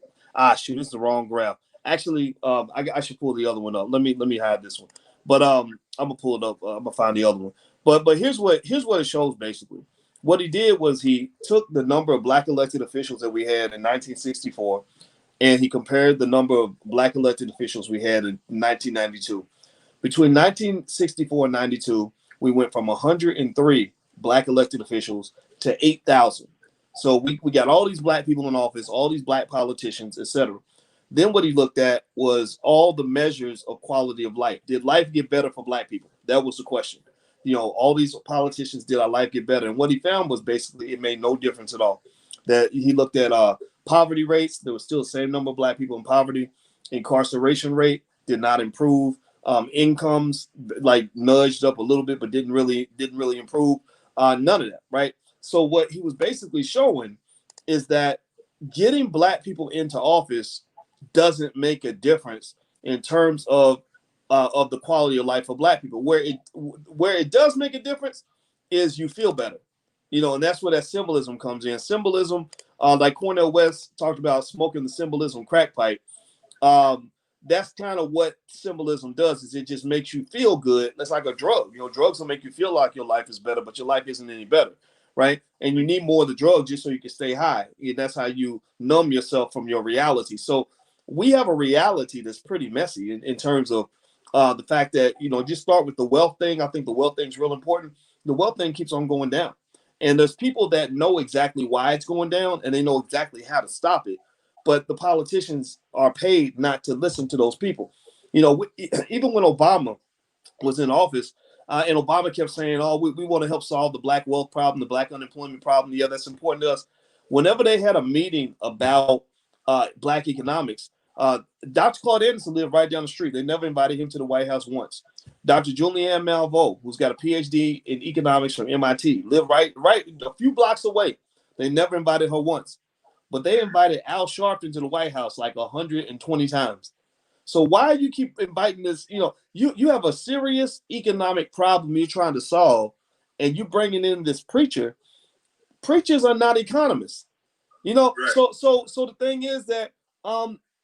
shoot, this is the wrong graph. Actually, I should pull the other one up. Let me hide this one. But I'm gonna pull it up. I'm gonna find the other one. But here's what it shows basically. What he did was he took the number of Black elected officials that we had in 1964, and he compared the number of Black elected officials we had in 1992. Between 1964 and 92, we went from 103 Black elected officials to 8,000. So we got all these Black people in office, all these Black politicians, etc. Then what he looked at was all the measures of quality of life. Did life get better for Black people? That was the question. All these politicians, did our life get better? And what he found was basically it made no difference at all. That he looked at poverty rates. There was still the same number of Black people in poverty. Incarceration rate did not improve. Incomes like nudged up a little bit, but didn't really improve. None of that, right? So what he was basically showing is that getting Black people into office doesn't make a difference in terms of the quality of life for Black people. Where it does make a difference is you feel better, and that's where that symbolism comes in. Symbolism, like Cornel West talked about smoking the symbolism crack pipe. That's kind of what symbolism does. Is it just makes you feel good. It's like a drug. Drugs will make you feel like your life is better, but your life isn't any better, right? And you need more of the drug just so you can stay high. That's how you numb yourself from your reality. So we have a reality that's pretty messy in terms of the fact that, just start with the wealth thing. I think the wealth thing is real important. The wealth thing keeps on going down. And there's people that know exactly why it's going down and they know exactly how to stop it. But the politicians are paid not to listen to those people. Even when Obama was in office and Obama kept saying, we want to help solve the Black wealth problem, the Black unemployment problem. Yeah, that's important to us. Whenever they had a meeting about Black economics, Dr. Claude Anderson lived right down the street. They never invited him to the White House once. Dr. Julianne Malveaux, who's got a PhD in economics from MIT, lived right a few blocks away. They never invited her once. But they invited Al Sharpton to the White House like 120 times. So why do you keep inviting this? You have a serious economic problem you're trying to solve, and you bringing in this preacher. Preachers are not economists. Right. So the thing is that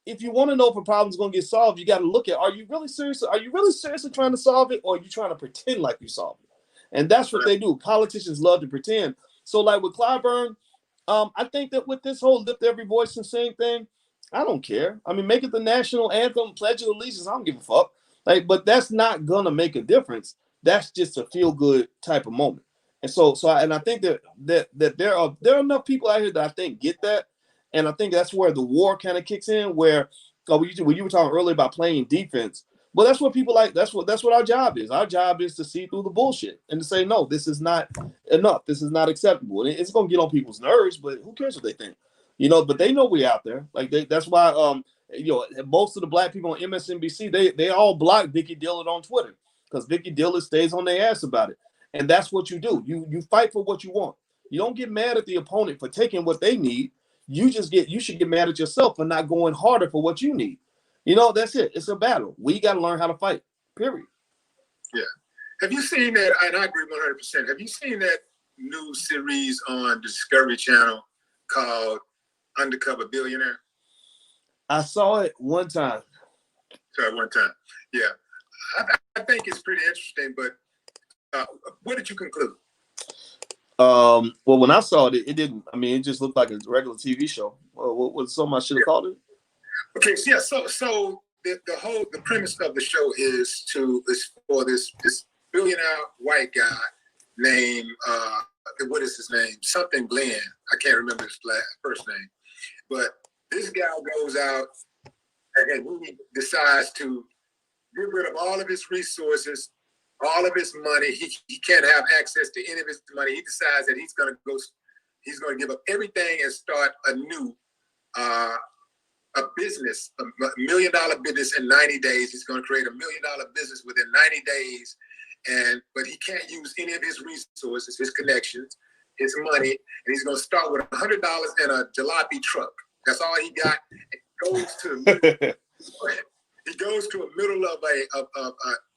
if you want to know if a problem is going to get solved, you got to look at, are you really serious? Are you really seriously trying to solve it, or are you trying to pretend like you solved it? And that's what they do. Politicians love to pretend. So like with Clyburn, I think that with this whole lift every voice and sing thing, I don't care. I mean, make it the national anthem, pledge of allegiance. I don't give a fuck. Like, but that's not gonna make a difference. That's just a feel good type of moment. And I think that there are enough people out here that I think get that, and I think that's where the war kind of kicks in. Where when you were talking earlier about playing defense, well, that's what people like. That's what our job is. Our job is to see through the bullshit and to say, no, this is not enough. This is not acceptable. And it's gonna get on people's nerves, but who cares what they think? But they know we're out there. Like that's why most of the black people on MSNBC, they all block Vicky Dillard on Twitter because Vicky Dillard stays on their ass about it. And that's what you do. You fight for what you want. You don't get mad at the opponent for taking what they need. You should get mad at yourself for not going harder for what you need. That's it. It's a battle. We got to learn how to fight. Period. Yeah. Have you seen that? And I agree 100%. Have you seen that new series on Discovery Channel called Undercover Billionaire? I saw it one time. Sorry, one time. Yeah. I think it's pretty interesting, but what did you conclude? Well, when I saw it, it didn't. I mean, it just looked like a regular TV show. What was something I should have called it? Okay, so yeah, so the premise of the show is for this billionaire white guy named what is his name? Something Glenn. I can't remember his first name, but this guy goes out and he decides to get rid of all of his resources, all of his money. He can't have access to any of his money. He decides that he's going to give up everything and start a new a business, $1 million business in 90 days. He's going to create $1 million business within 90 days. But he can't use any of his resources, his connections, his money. And he's going to start with $100 and a jalopy truck. That's all he got. He goes to the middle of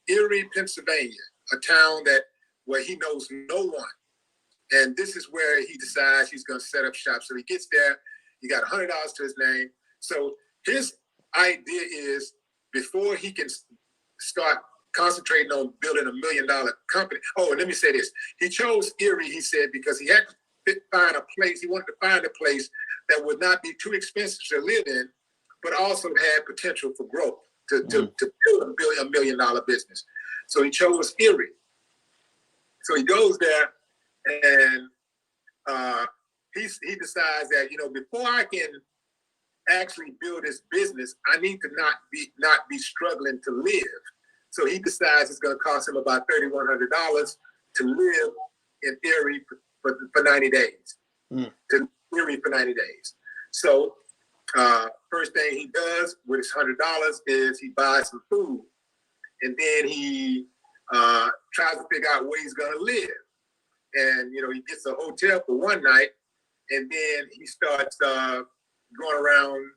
Erie, Pennsylvania, a town where he knows no one. And this is where he decides he's going to set up shop. So he gets there. He got $100 to his name. So his idea is before he can start concentrating on building $1 million company. Oh, and let me say this. He chose Erie, he said, because he had to find a place. He wanted to find a place that would not be too expensive to live in, but also had potential for growth to build $1 million business. So he chose Erie. So he goes there and he decides that, before I can actually build this business, I need to not be struggling to live. So he decides it's going to cost him about $3,100 to live in Erie for 90 days. To Erie for 90 days. So first thing he does with his $100 is he buys some food, and then he tries to figure out where he's going to live. And he gets a hotel for one night, and then he starts going around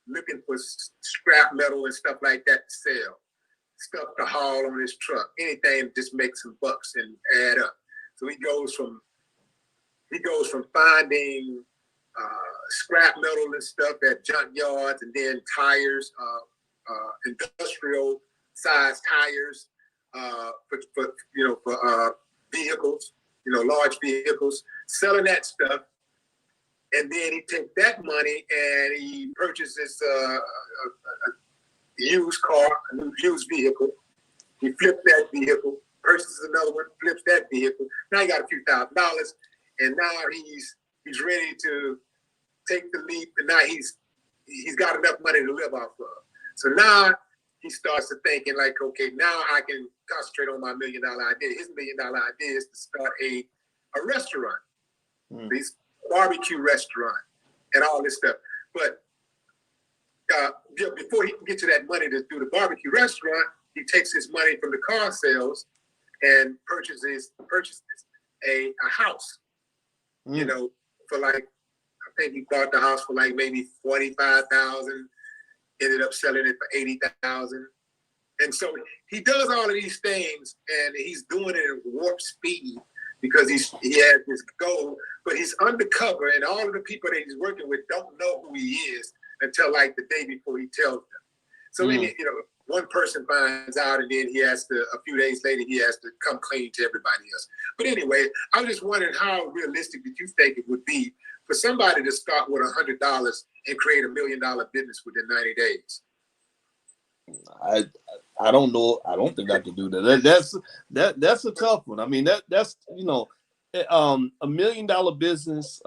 looking for scrap metal and stuff like that to sell, stuff to haul on his truck, anything to just make some bucks and add up. So he goes from finding scrap metal and stuff at junkyards, and then tires, industrial sized tires for vehicles, large vehicles, selling that stuff. And then he takes that money and he purchases a used car, a new used vehicle. He flips that vehicle, purchases another one, flips that vehicle. Now he got a few $1,000s, and now he's ready to take the leap. And now he's got enough money to live off of. So now he starts to thinking like, okay, now I can concentrate on my $1 million idea. His $1 million idea is to start a restaurant. This barbecue restaurant and all this stuff. But before he can get to that money to do the barbecue restaurant, he takes his money from the car sales and purchases a house. For like, I think he bought the house for like maybe $45,000, ended up selling it for $80,000. And so he does all of these things, and he's doing it at warp speed because he has this goal, but he's undercover, and all of the people that he's working with don't know who he is until like the day before he tells them. So then, one person finds out, and then a few days later, he has to come clean to everybody else. But anyway, I was just wondering how realistic did you think it would be for somebody to start with $100 and create $1 million business within 90 days? I I don't know. I don't think I could do that. That's a tough one. I mean, that's $1 million business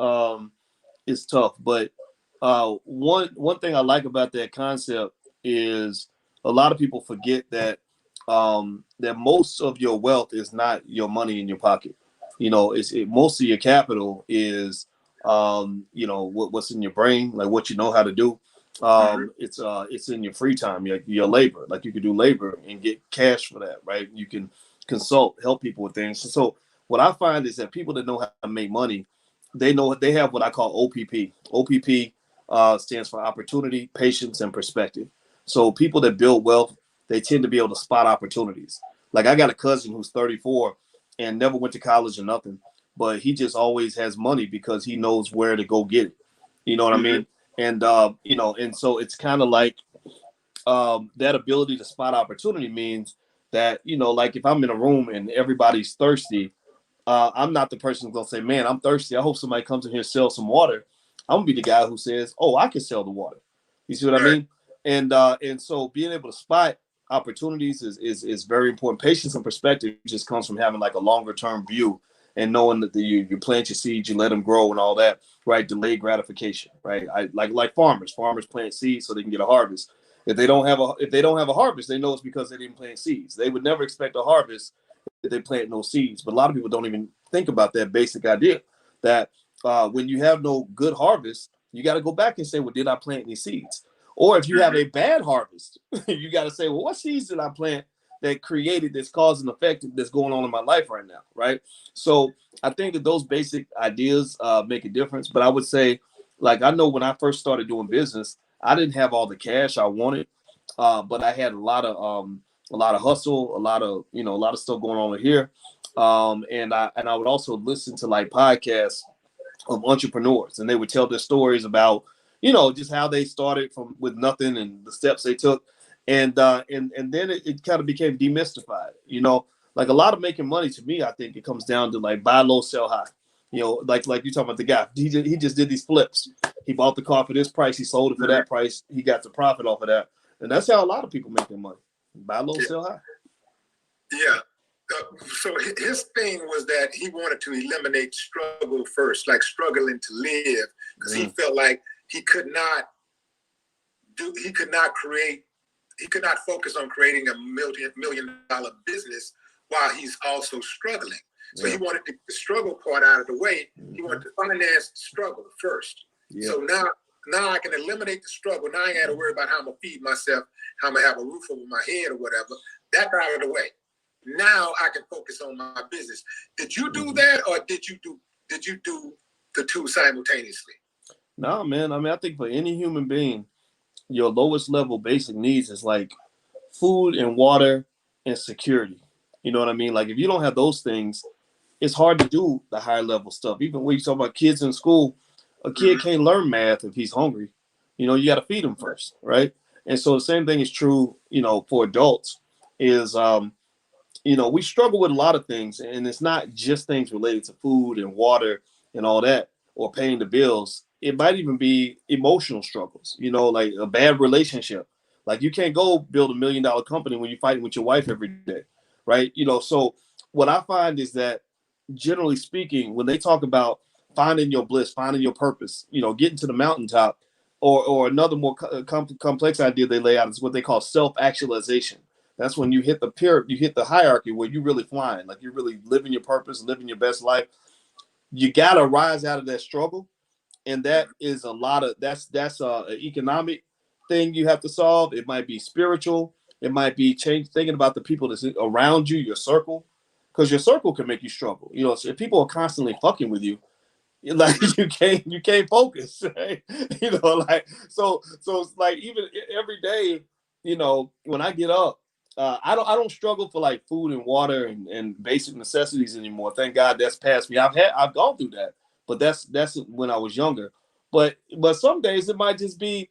is tough. But one thing I like about that concept is a lot of people forget that that most of your wealth is not your money in your pocket. Most of your capital is what's in your brain, like what you know how to do. It's in your free time, your labor. Like you could do labor and get cash for that, right? You can consult, help people with things. So what I find is that people that know how to make money, they have what I call OPP. OPP stands for opportunity, patience, and perspective. So people that build wealth, they tend to be able to spot opportunities. Like I got a cousin who's 34 and never went to college or nothing, but he just always has money because he knows where to go get it. You know what I mean? And and so it's kind of like that ability to spot opportunity means that like if I'm in a room and everybody's thirsty, I'm not the person who's gonna say, "Man, I'm thirsty. I hope somebody comes in here and sells some water." I'm gonna be the guy who says, "Oh, I can sell the water." You see what I Right. mean? And so being able to spot opportunities is very important. Patience and perspective just comes from having like a longer term view and knowing that you plant your seeds, you let them grow and all that, right? Delayed gratification, right? I like farmers. Farmers plant seeds so they can get a harvest. If they don't have a harvest, they know it's because they didn't plant seeds. They would never expect a harvest if they plant no seeds. But a lot of people don't even think about that basic idea that when you have no good harvest, you got to go back and say, well, did I plant any seeds? Or if you have a bad harvest, you got to say, well, what seeds did I plant that created this cause and effect that's going on in my life right now, right? So I think that those basic ideas make a difference. But I would say, like, I know when I first started doing business, I didn't have all the cash I wanted, but I had a lot of hustle, a lot of stuff going on here. And I would also listen to like podcasts of entrepreneurs, and they would tell their stories about, just how they started from with nothing and the steps they took. And then it kind of became demystified. Like a lot of making money to me, I think it comes down to like buy low, sell high. Like you talking about the guy, he just did these flips. He bought the car for this price, he sold it for that price, he got the profit off of that. And that's how a lot of people make their money. Buy low, sell high. Yeah. So his thing was that he wanted to eliminate struggle first, like struggling to live, because he felt like he could not focus on creating a million dollar business while he's also struggling. So he wanted to get the struggle part out of the way. He wanted to finance the struggle first. So now I can eliminate the struggle. Now I ain't got to worry about how I'm gonna feed myself, how I'm gonna have a roof over my head or whatever. That's out of the way. Now I can focus on my business. Did you do that, or did you do the two simultaneously? No, man. I mean, I think for any human being, your lowest level basic needs is like food and water and security. You know what I mean? Like if you don't have those things, it's hard to do the higher level stuff. Even when you talk about kids in school, a kid can't learn math if he's hungry. You got to feed him first, right? And so the same thing is true, for adults. Is we struggle with a lot of things, and it's not just things related to food and water and all that, or paying the bills. It might even be emotional struggles, like a bad relationship. Like you can't go build $1 million company when you're fighting with your wife every day, right? So what I find is that generally speaking, when they talk about finding your bliss, finding your purpose, getting to the mountaintop, or another more complex idea they lay out is what they call self-actualization. That's when you hit the pyramid, you hit the hierarchy where you're really flying, like you're really living your purpose, living your best life. You gotta rise out of that struggle, and that is a lot of that's an economic thing you have to solve. It might be spiritual. It might be thinking about the people that's around you, your circle, because your circle can make you struggle. So if people are constantly fucking with you, like you can't focus, right? Like so it's like even every day, when I get up, I don't struggle for like food and water and basic necessities anymore. Thank God that's past me. I've gone through that, but that's when I was younger. But some days it might just be,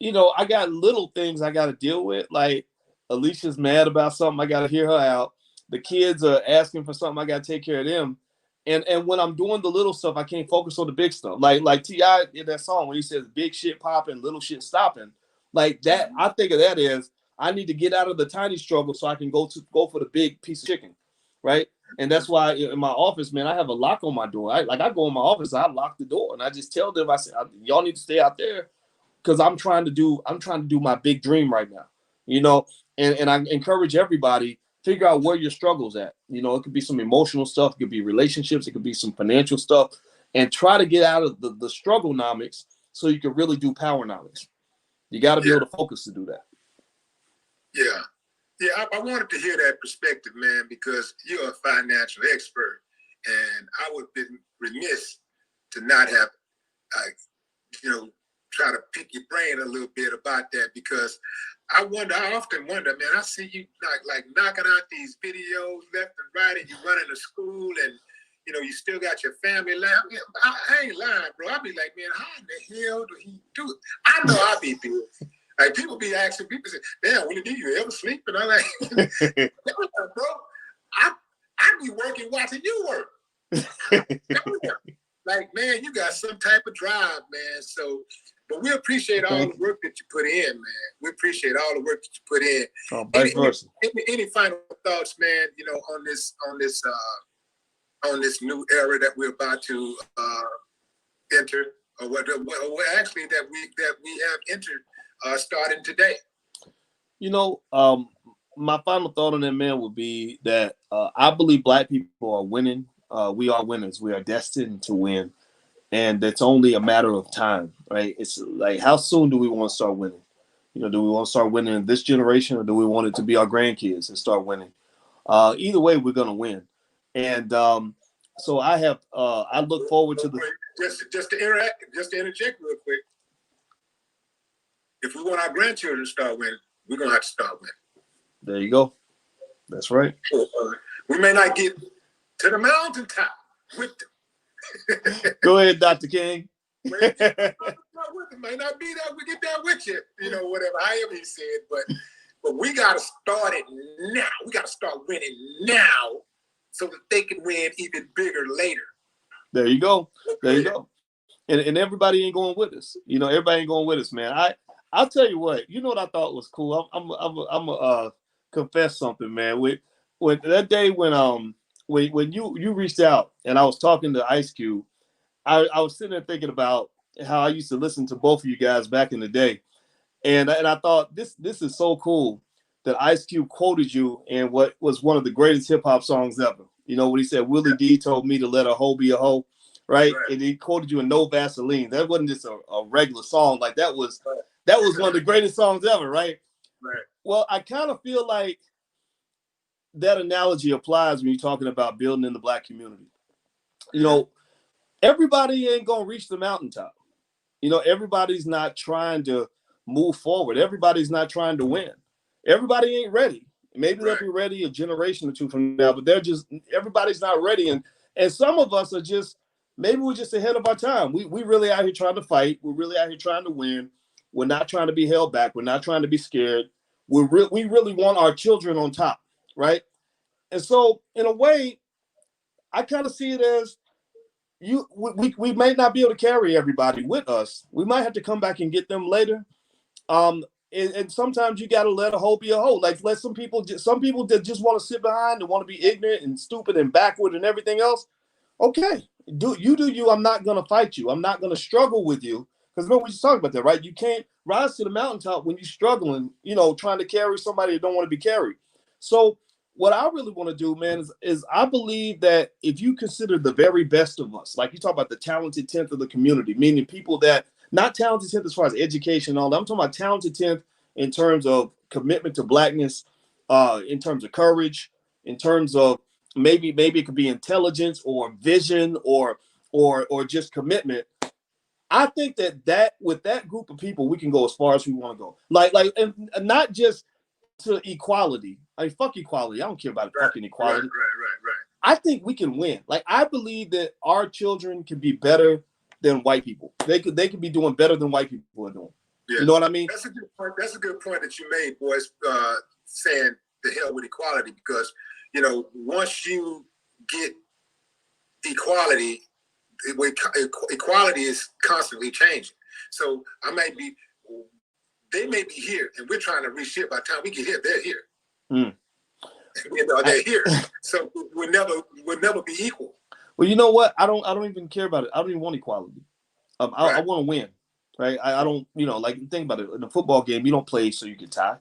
I got little things I got to deal with. Like Alicia's mad about something, I got to hear her out. The kids are asking for something, I got to take care of them. And when I'm doing the little stuff, I can't focus on the big stuff. Like T.I. in that song when he says big shit popping, little shit stopping. Like that, I think of that as I need to get out of the tiny struggle so I can go for the big piece of chicken, right? And that's why in my office, man, I have a lock on my door. I go in my office, I lock the door, and I just tell them, I say, y'all need to stay out there because I'm trying to do my big dream right now, you know. And I encourage everybody, figure out where your struggle's at. You know, it could be some emotional stuff, it could be relationships, it could be some financial stuff, and try to get out of the struggle-nomics so you can really do power-nomics. You got to be able to focus to do that. Yeah. Yeah, I wanted to hear that perspective, man, because you're a financial expert, and I would have been remiss to not have, try to pick your brain a little bit about that, because I often wonder, man, I see you like knocking out these videos left and right, and you running to school, and you still got your family life. I ain't lying, bro. I be like, man, how in the hell do he do it? I know I be busy. Like, people be asking, people say, damn, Willie D, you ever sleep? And I'm like, bro, I be working watching you work. Like, man, you got some type of drive, man. So, but we appreciate all the work that you put in, man. We appreciate all the work that you put in. Oh, vice versa. Any final thoughts, man, on this new era that we're about to enter, or actually that we have entered, starting today? My final thought on that, man, would be that I believe Black people are winning. We are winners. We are destined to win, and it's only a matter of time, right? It's like, how soon do we want to start winning? Do we want to start winning in this generation, or do we want it to be our grandkids and start winning? Either way, we're gonna win, and so I look forward to the just to interject real quick. If we want our grandchildren to start winning, we're gonna have to start winning. There you go. That's right. We may not get to the mountaintop with them. Go ahead, Dr. King. May not be that we get there with you, whatever, however he said, but we gotta start it now. We gotta start winning now so that they can win even bigger later. There you go. There you go. And everybody ain't going with us. Everybody ain't going with us, man. I'll tell you what. You know what I thought was cool? I'm confess something, man. When that day when you reached out and I was talking to Ice Cube, I was sitting there thinking about how I used to listen to both of you guys back in the day, and I thought this is so cool that Ice Cube quoted you in what was one of the greatest hip hop songs ever. When he said, "Willie D told me to let a hoe be a hoe," right? And he quoted you in "No Vaseline." That wasn't just a regular song. Like, that was one of the greatest songs ever, right? Right. Well, I kind of feel like that analogy applies when you're talking about building in the Black community. Everybody ain't gonna reach the mountaintop. Everybody's not trying to move forward. Everybody's not trying to win. Everybody ain't ready. Maybe they'll be ready a generation or two from now, but everybody's not ready. And some of us are maybe we're just ahead of our time. We really out here trying to fight. We're really out here trying to win. We're not trying to be held back. We're not trying to be scared. We really want our children on top, right? And so, in a way, I kind of see it as we may not be able to carry everybody with us. We might have to come back and get them later. And sometimes you got to let a hoe be a hoe. Like, let some people that just want to sit behind and want to be ignorant and stupid and backward and everything else. Okay, do you. I'm not going to fight you. I'm not going to struggle with you. Because remember, we just talked about that, right? You can't rise to the mountaintop when you're struggling, trying to carry somebody that don't want to be carried. So what I really want to do, man, is I believe that if you consider the very best of us, like you talk about the talented 10th of the community, meaning people that, not talented 10th as far as education and all that, I'm talking about talented 10th in terms of commitment to Blackness, in terms of courage, in terms of maybe it could be intelligence or vision or just commitment. I think that with that group of people, we can go as far as we want to go. Like, and not just to equality. I mean, fuck equality. I don't care about fucking equality. Right. I think we can win. Like, I believe that our children can be better than white people. They could be doing better than white people are doing. Yeah. You know what I mean? That's a good point. That's a good point that you made, Boyce, saying the hell with equality, because once you get equality is constantly changing. So I might be they may be here, and we're trying to reach here. By the time we get here, they're here. Mm. They're here. So we'll never be equal. Well, you know what? I don't even care about it. I don't even want equality. I want to win, right? I don't, like think about it. In a football game, you don't play so you can tie.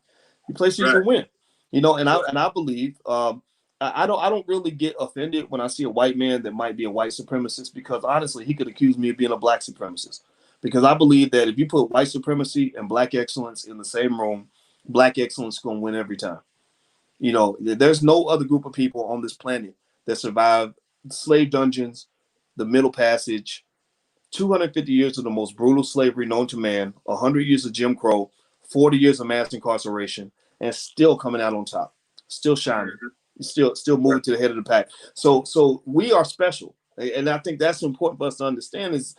You play so you can win. And I believe I don't really get offended when I see a white man that might be a white supremacist, because honestly, he could accuse me of being a black supremacist. Because I believe that if you put white supremacy and black excellence in the same room, black excellence is going to win every time. There's no other group of people on this planet that survived slave dungeons, the Middle Passage, 250 years of the most brutal slavery known to man, 100 years of Jim Crow, 40 years of mass incarceration, and still coming out on top, still shining, still moving to the head of the pack. So we are special, and I think that's important for us to understand is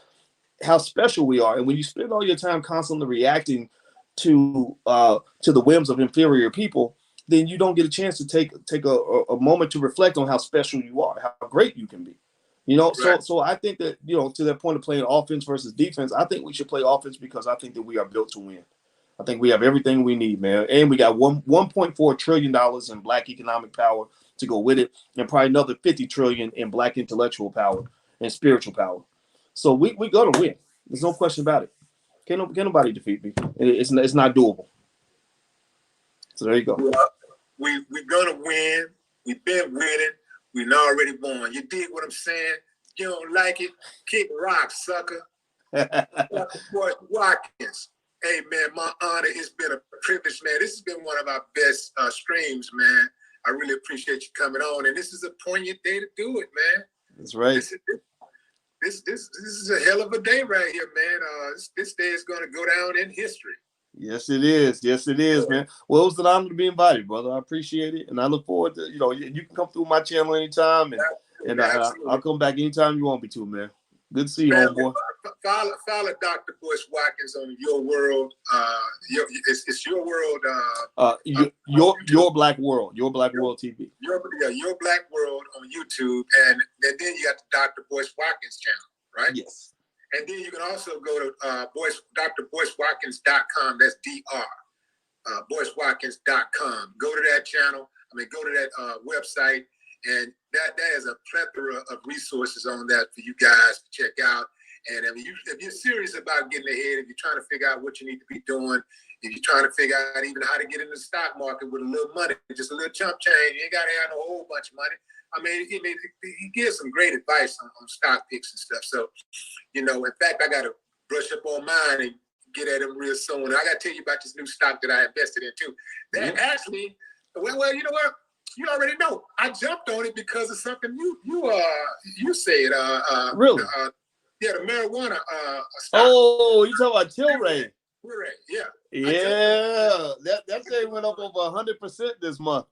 how special we are. And when you spend all your time constantly reacting to the whims of inferior people, then you don't get a chance to take a moment to reflect on how special you are, how great you can be. So I think that, to that point of playing offense versus defense, I think we should play offense because I think that we are built to win. I think we have everything we need, man. And we got $1.4 trillion in black economic power to go with it, and probably another 50 trillion in black intellectual power and spiritual power. So we go to win. There's no question about it. Can't nobody defeat me. It's not doable. So there you go. We're gonna win. We've been winning. We already won. You dig what I'm saying? You don't like it? Kick rocks, sucker. Dr. Boyce Watkins. Hey, man, my honor. It's been a privilege, man. This has been one of our best streams, man. I really appreciate you coming on, and this is a poignant day to do it, man. That's right. This is a hell of a day right here, man. This day is going to go down in history. Yes, it is. Yes, it is, man. Well, it was an honor to be invited, brother. I appreciate it, and I look forward to, you can come through my channel anytime, and I'll come back anytime you want me to, man. Good to see you, homeboy. Follow Dr. Boyce Watkins on Your World. It's Your World. Your Black World. Your Black World TV. Your Black World on YouTube, and then you got the Dr. Boyce Watkins channel, right? Yes. And then you can also go to drboycewatkins.com. That's Dr. BoyceWatkins.com. Go to that channel. Go to that website, and that is a plethora of resources on that for you guys to check out. And if you're serious about getting ahead, if you're trying to figure out what you need to be doing, if you're trying to figure out even how to get in the stock market with a little money, just a little chump change, you ain't got to have a whole bunch of money. He gives some great advice on stock picks and stuff. So, in fact, I got to brush up on mine and get at him real soon. I got to tell you about this new stock that I invested in too. That actually, well, you know what? You already know. I jumped on it because of something you said. Really? Yeah, the marijuana stock. Oh, you talking about Tilray? Tilray, yeah. Yeah, that thing went up over 100% this month.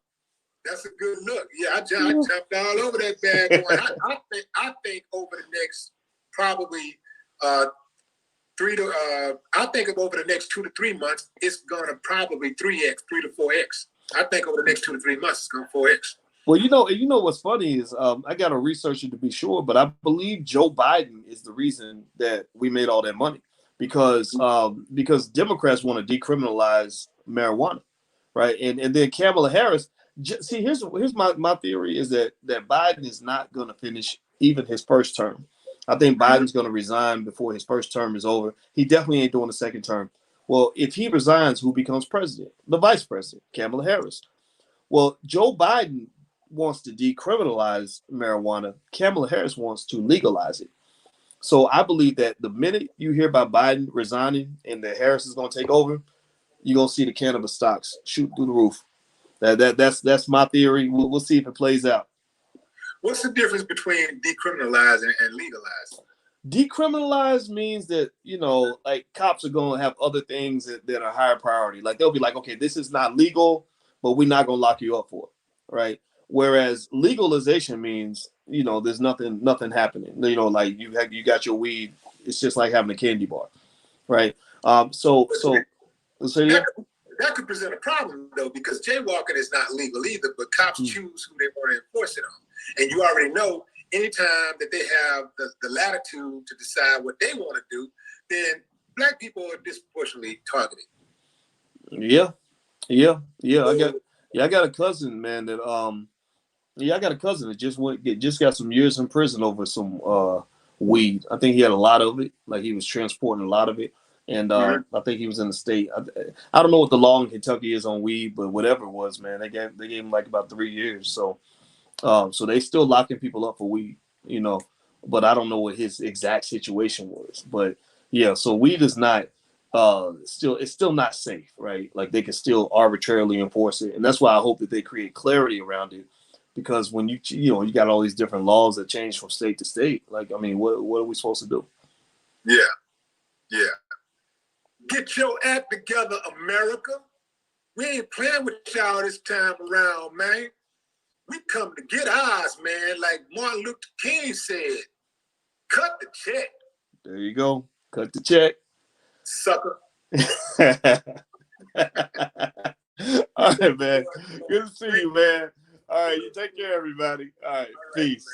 That's a good look. Yeah, I jumped all over that bad boy. I think over the next probably I think over the next 2 to 3 months, it's gonna probably 3x, 3 to 4x. I think over the next 2 to 3 months, it's gonna 4x. Well, you know what's funny is I got to research it to be sure, but I believe Joe Biden is the reason that we made all that money because Democrats want to decriminalize marijuana, right? And then Kamala Harris. See, here's my theory is that Biden is not going to finish even his first term. I think Biden's going to resign before his first term is over. He definitely ain't doing a second term. Well, if he resigns, who becomes president? The vice president, Kamala Harris. Well, Joe Biden wants to decriminalize marijuana. Kamala Harris wants to legalize it. So I believe that the minute you hear about Biden resigning and that Harris is going to take over, you're going to see the cannabis stocks shoot through the roof. That's my theory. We'll see if it plays out. What's the difference between decriminalizing and legalizing? Decriminalize means that, like cops are going to have other things that are higher priority. Like they'll be like, okay, this is not legal, but we're not going to lock you up for it, right? Whereas legalization means, there's nothing happening. Like you got your weed. It's just like having a candy bar, right? That could present a problem though, because jaywalking is not legal either, but cops choose who they want to enforce it on. And you already know, anytime that they have the latitude to decide what they want to do, then black people are disproportionately targeted. Yeah, yeah. I got a cousin, man. I got a cousin that just got some years in prison over some weed. I think he had a lot of it, like he was transporting a lot of it, and Mhm. I think he was in the state. I don't know what the law in Kentucky is on weed, but whatever it was, man, they gave him like about 3 years. So they still locking people up for weed, you know. But I don't know what his exact situation was. But yeah, so weed is not it's still not safe, right? Like they can still arbitrarily enforce it, and that's why I hope that they create clarity around it. Because when you got all these different laws that change from state to state, like I mean, what are we supposed to do? Yeah, yeah. Get your act together, America. We ain't playing with y'all this time around, man. We come to get ours, man. Like Martin Luther King said, cut the check, There you go. Cut the check. sucker. All right, man. Good to see you, man. All right, you take care, everybody. All right, peace.